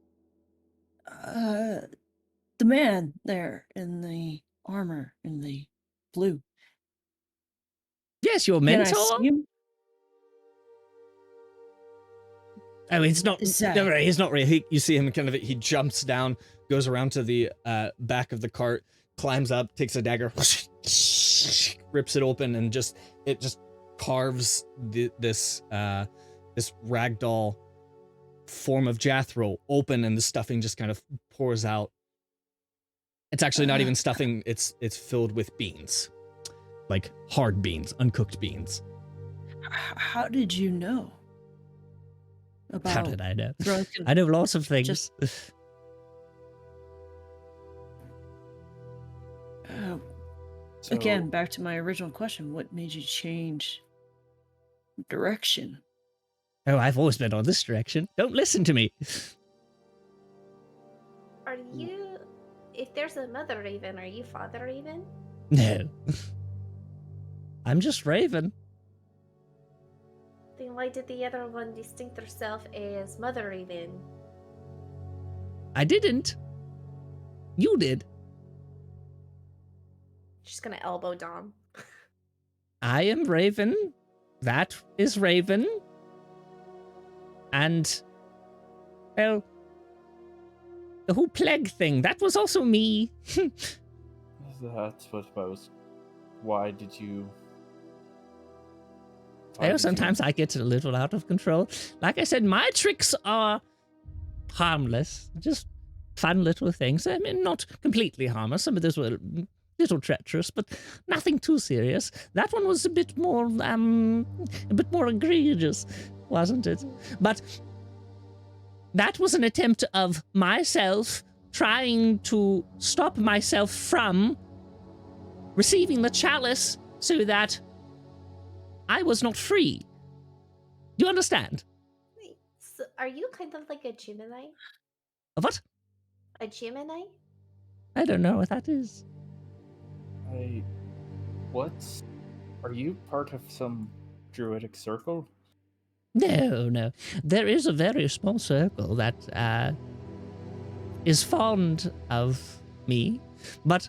The man there in the armor in the blue. Yes, your Can I mentor? see him? Oh, he's not. Is that- No, no, he's not really. You see him kind of. He jumps down, goes around to the back of the cart, climbs up, takes a dagger, rips it open, and it just carves this ragdoll form of Jathril open, and the stuffing just kind of pours out. It's actually not even stuffing. It's filled with beans, like hard beans, uncooked beans. How did you know? About How did I know? drunken- I know lots of things. Just- So, Again, back to my original question. What made you change direction? Oh, I've always been on this direction. Don't listen to me. Are you? If there's a mother raven, are you father raven? No. I'm just Raven. Then why did the other one distinct herself as mother raven? I didn't. You did. She's gonna elbow Dom. I am Raven. That is Raven. And, well, the whole plague thing, that was also me. that's what I was. Why did you? Well, sometimes I get a little out of control. Like I said, my tricks are harmless. Just fun little things. I mean, not completely harmless. Some of those were a little treacherous, but nothing too serious. That one was a bit more egregious, wasn't it? But that was an attempt of myself trying to stop myself from receiving the chalice so that I was not free. You understand? Wait, so are you kind of like a Gemini? What? A Gemini? I don't know what that is. What's? Are you part of some druidic circle? No. There is a very small circle that is fond of me, but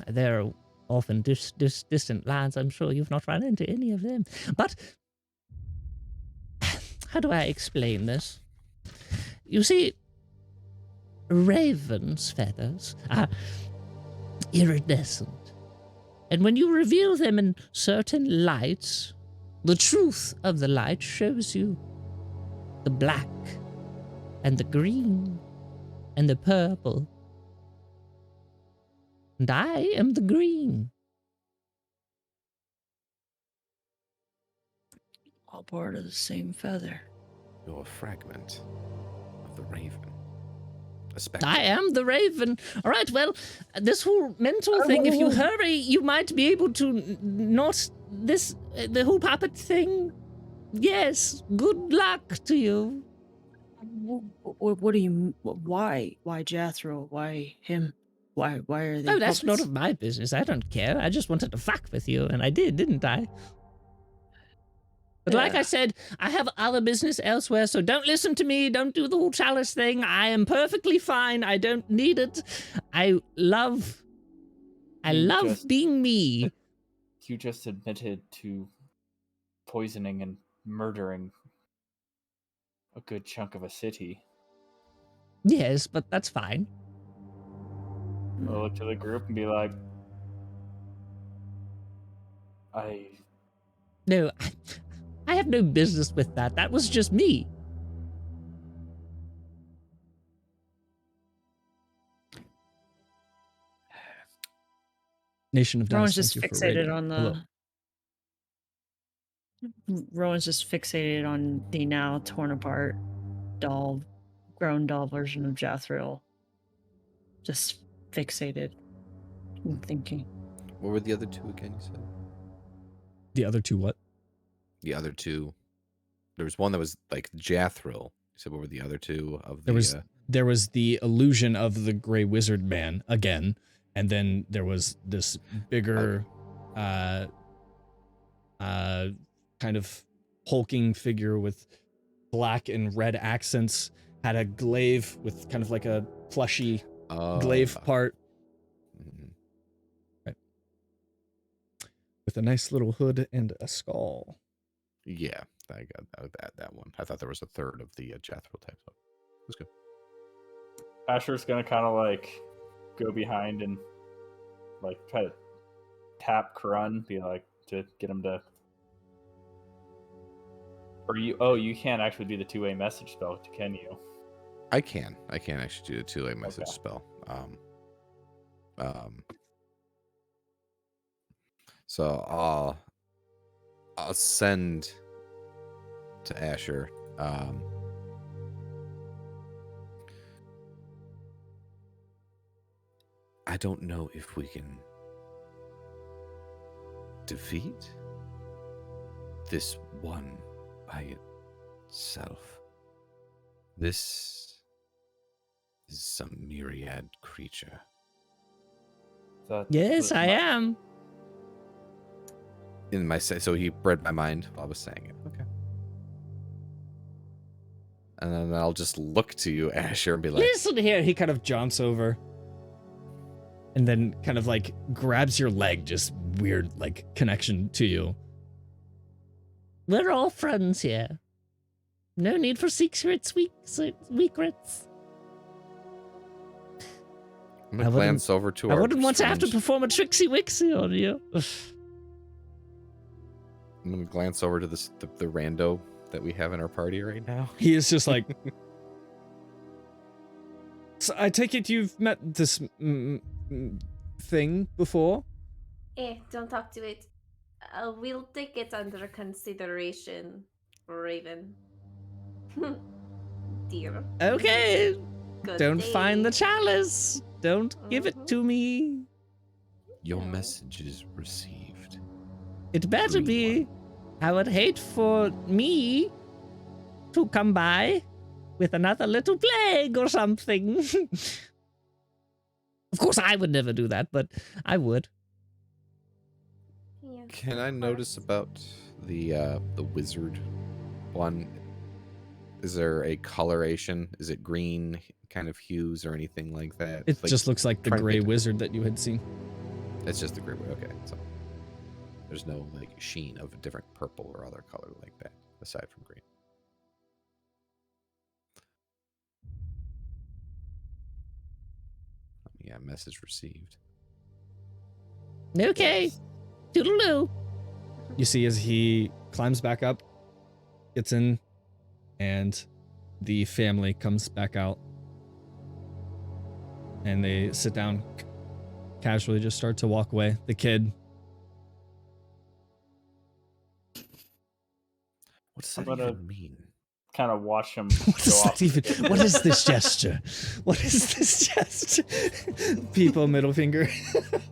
they're often distant lands. I'm sure you've not run into any of them. But how do I explain this? You see, raven's feathers are iridescent. And when you reveal them in certain lights, the truth of the light shows you the black and the green and the purple. And I am the green. All part of the same feather. You're a fragment of the raven. A spectre. I am the raven. All right, well, this whole mental thing, if you hurry, you might be able to not this, the whole puppet thing. Yes, good luck to you. What do you? Why? Why Jethro? Why him? Why are they? Oh, that's puppets? none of my business. I don't care. I just wanted to fuck with you, and I did, didn't I? But like Yeah. I said, I have other business elsewhere, so don't listen to me. Don't do the whole chalice thing. I am perfectly fine. I don't need it. I love just- being me. You just admitted to poisoning and murdering a good chunk of a city. Yes, but that's fine. I'll look to the group and be like, No, I have no business with that. That was just me. Nation of Rowan's Dice, just thank you for fixated raiding. on Hello. the. Rowan's just fixated on the now torn apart grown doll version of Jathril. Just fixated and thinking. What were the other two again, you said? The other two what? The other two. There was one that was like Jathril. You said what were the other two of the... There was the illusion of the Grey Wizard Man again, And then there was this bigger, kind of hulking figure with black and red accents, had a glaive with kind of like a plushy glaive part. Mhm. Right. With a nice little hood and a skull. Yeah, I got that one. I thought there was a third of the Jethro type. So it was good. Asher's gonna kind of like go behind and like try to tap Krun, be like to get him to. Or you? Oh, you can't actually do the two-way message spell, can you? I can actually do the two-way message spell. So I'll send to Asher. I don't know if we can defeat this one by itself. This is some myriad creature. Yes, I am. In my so he read my mind while I was saying it. Okay. And then I'll just look to you, Asher, and be like, Listen here. He kind of jaunts over. And then kind of like grabs your leg, just weird like connection to you. We're all friends here. No need for secrets, secrets. I'm gonna glance over to I our wouldn't want to have to strange- perform a tricksy wixie on you. I'm gonna glance over to the rando that we have in our party right now. He is just like. So I take it you've met this thing before? Don't talk to it. We'll take it under consideration, Raven. Dear. Okay. Good Don't day. find the chalice. Don't give it to me. Your No. message is received. It better be. I would hate for me to come by with another little plague or something. Of course, I would never do that, but I would. Yes, Can I of notice course. about the wizard one? Is there a coloration? Is it green kind of hues or anything like that? It Like, just looks like the trying to gray think- wizard that you had seen. It's just the gray one. Okay, so there's no like sheen of a different purple or other color like that aside from green. Yeah, message received. Okay. Toodaloo. You see as he climbs back up, gets in, and the family comes back out. And they sit down, casually just start to walk away. The kid. What does I'm that gonna- even mean? Kind of watch him What go is off. that even? What is this gesture? What is this gesture? People, middle finger.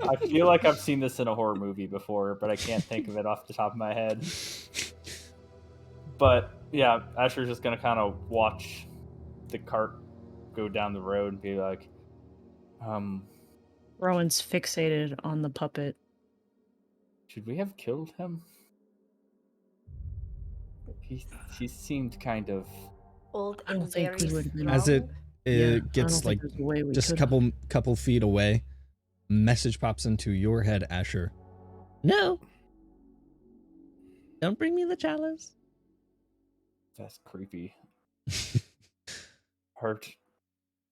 I feel like I've seen this in a horror movie before, but I can't think of it off the top of my head. But yeah, Asher's just gonna kind of watch the cart go down the road and be like, Rowan's fixated on the puppet. should we have killed him? He seemed kind of. Old I don't and think very we would've been- As it strong. Yeah, I gets don't like think there's a way we just a could've. couple feet away, message pops into your head, Asher. No. Don't bring me the chalice. That's creepy. Hurt.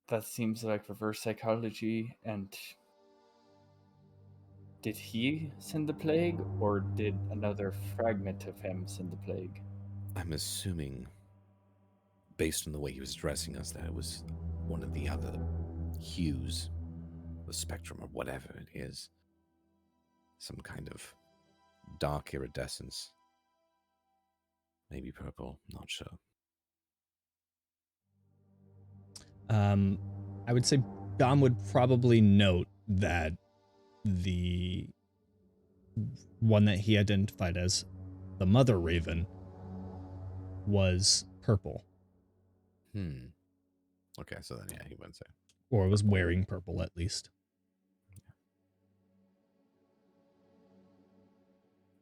That seems like reverse psychology. And did he send the plague, or did another fragment of him send the plague? I'm assuming, based on the way he was addressing us, that it was one of the other hues, the spectrum, or whatever it is. Some kind of dark iridescence. Maybe purple, not sure. I would say Dom would probably note that the one that he identified as the Mother Raven was purple, Okay, so then yeah, he wouldn't say. or was wearing purple at least.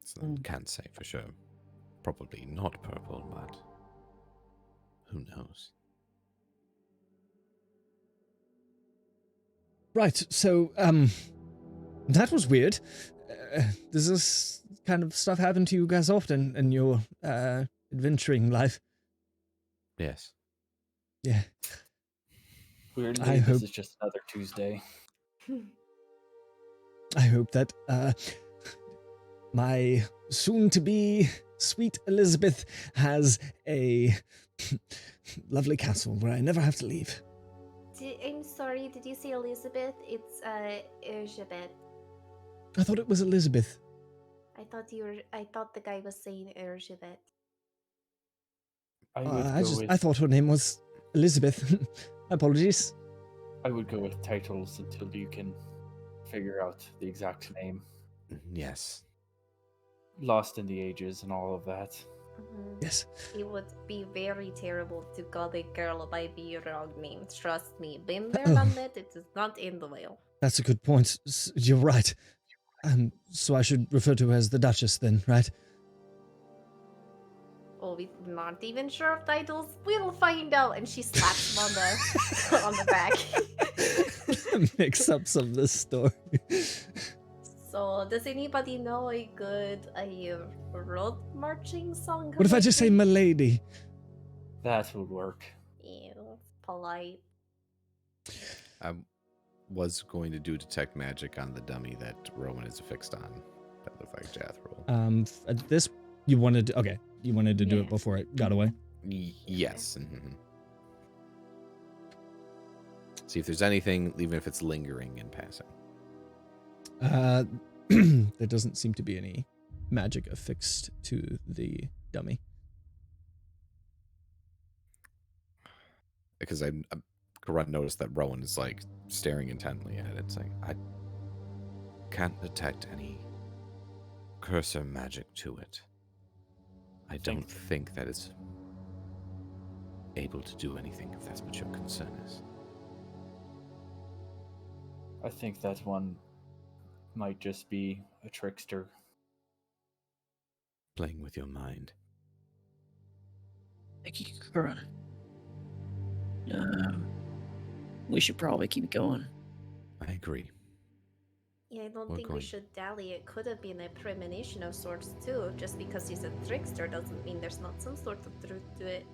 So can't say for sure. Probably not purple, but who knows? Right, so, that was weird. Does this kind of stuff happen to you guys often in your, adventuring life? Yes. Yeah. Weirdly, I this hope- is just another Tuesday. I hope that, my soon-to-be sweet Elizabeth has a lovely castle where I never have to leave. I'm sorry, did you say Elizabeth? It's Elizabeth. I thought it was Elizabeth. I thought the guy was saying Elizabeth. I would I thought her name was Elizabeth. Apologies. I would go with titles until you can figure out the exact name. Yes. Lost in the ages and all of that. Yes. It would be very terrible to call a girl by the wrong name. Trust me, been there, done that. It is not in the well. That's a good point. You're right. So I should refer to her as the Duchess then, right? Oh, we're not even sure of titles. We'll find out. And she slaps him on the back. Mix up some of this story. So, does anybody know a good road marching song? What if I just say Milady? That would work. Yeah, polite. I was going to do detect magic on the dummy that Rowan is affixed on. That looked like Jathril. At this, you wanted to do it Yeah. before it got away. Yes. Mhm. See if there's anything, even if it's lingering in passing. There doesn't seem to be any magic affixed to the dummy. Because Karan noticed that Rowan is like staring intently at it, saying, I can't detect any cursor magic to it. I don't think that it's able to do anything, if that's what your concern is. I think that one might just be a trickster. Playing with your mind. Thank you, Karan. We should probably keep going. I agree. Yeah, I don't We're think we going. should dally. It could have been a premonition of sorts too. Just because he's a trickster doesn't mean there's not some sort of truth to it.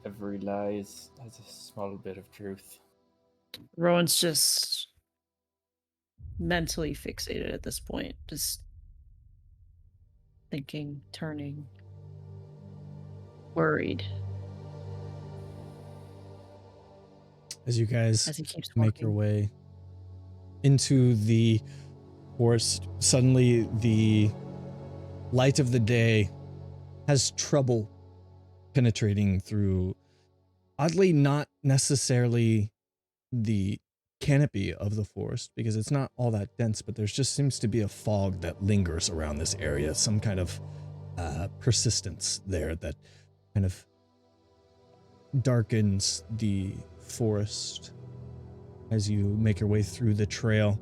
Every lie has a small bit of truth. Rowan's just mentally fixated at this point, just thinking, turning, worried As you guys as he keeps make your walking. way into the forest, suddenly the light of the day has trouble penetrating through, oddly, not necessarily the canopy of the forest, because it's not all that dense, but there just seems to be a fog that lingers around this area, some kind of persistence there that kind of darkens the forest as you make your way through the trail.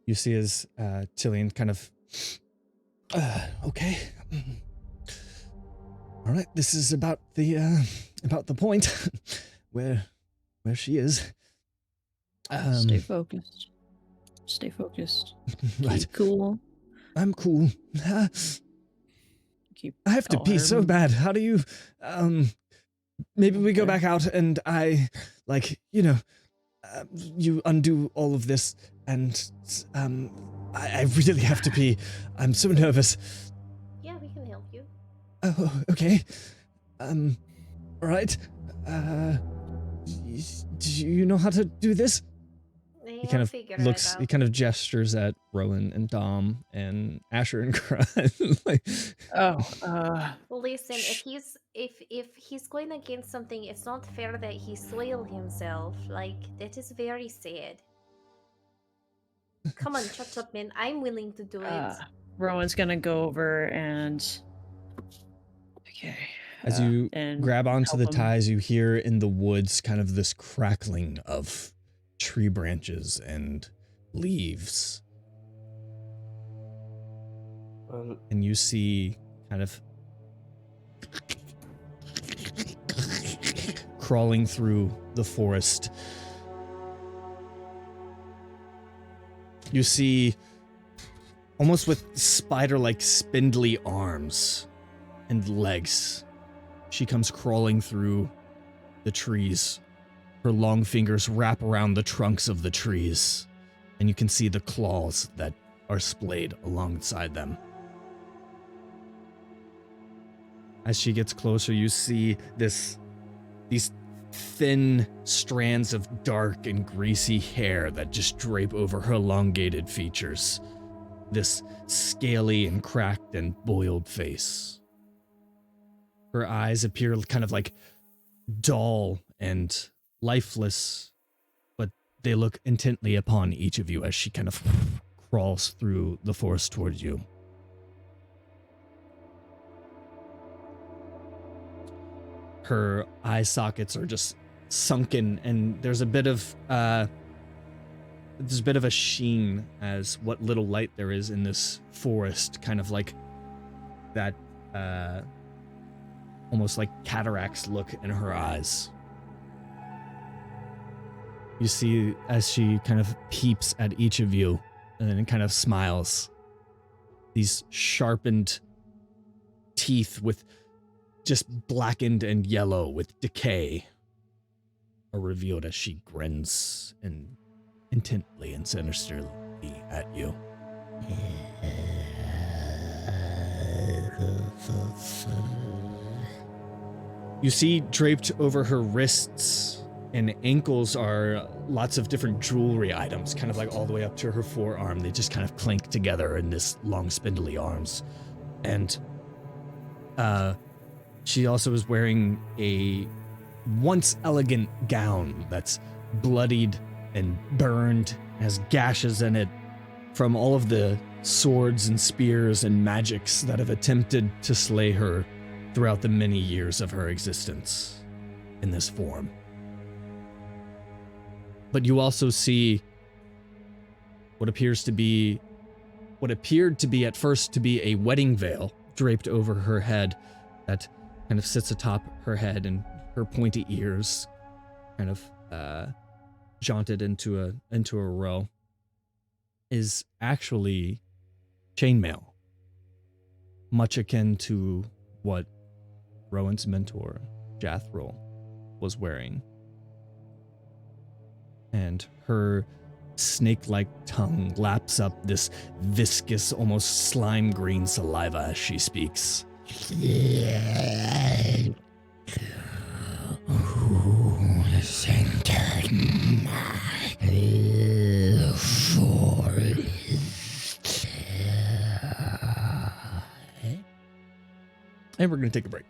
You see as Tillian kind of, okay. All right, this is about the point where she is. Stay focused. Stay focused. Right. Keep cool. I'm cool. Keep. I have to Oh, pee I so remember. bad. How do you, maybe we go Okay. back out and I, you undo all of this and, I really have to pee. I'm so nervous. Yeah, we can help you. Oh, okay. All right. Do you know how to do this? He kind of looks, he kind of gestures at Rowan and Dom and Asher and Kran. Like, Listen, if he's going against something, it's not fair that he soil himself. Like, that is very sad. Come on, chop chop man. I'm willing to do it. Rowan's gonna go over and. Okay. as you and grab onto help the him. ties, you hear in the woods kind of this crackling of tree branches and leaves. Well, And you see kind of crawling through the forest. You see, almost with spider-like spindly arms and legs, she comes crawling through the trees. Her long fingers wrap around the trunks of the trees, and you can see the claws that are splayed alongside them. As she gets closer, you see these thin strands of dark and greasy hair that just drape over her elongated features. This scaly and cracked and boiled face. Her eyes appear kind of like dull and lifeless, but they look intently upon each of you as she kind of crawls through the forest towards you. Her eye sockets are just sunken, and there's a bit of a sheen as what little light there is in this forest, kind of like that, almost like cataracts look in her eyes. You see as she kind of peeps at each of you and then kind of smiles. These sharpened teeth with just blackened and yellow with decay are revealed as she grins and intently and sinisterly at you. You see draped over her wrists and ankles are lots of different jewelry items, kind of like all the way up to her forearm. They just kind of clink together in this long spindly arms. And she also is wearing a once elegant gown that's bloodied and burned, has gashes in it from all of the swords and spears and magics that have attempted to slay her throughout the many years of her existence in this form. But you also see what appeared to be at first to be a wedding veil draped over her head that kind of sits atop her head, and her pointy ears kind of jaunted into a row is actually chainmail, much akin to what Rowan's mentor, Jathril, was wearing. And her snake-like tongue laps up this viscous, almost slime-green saliva as she speaks. Who entered my forest? And we're going to take a break.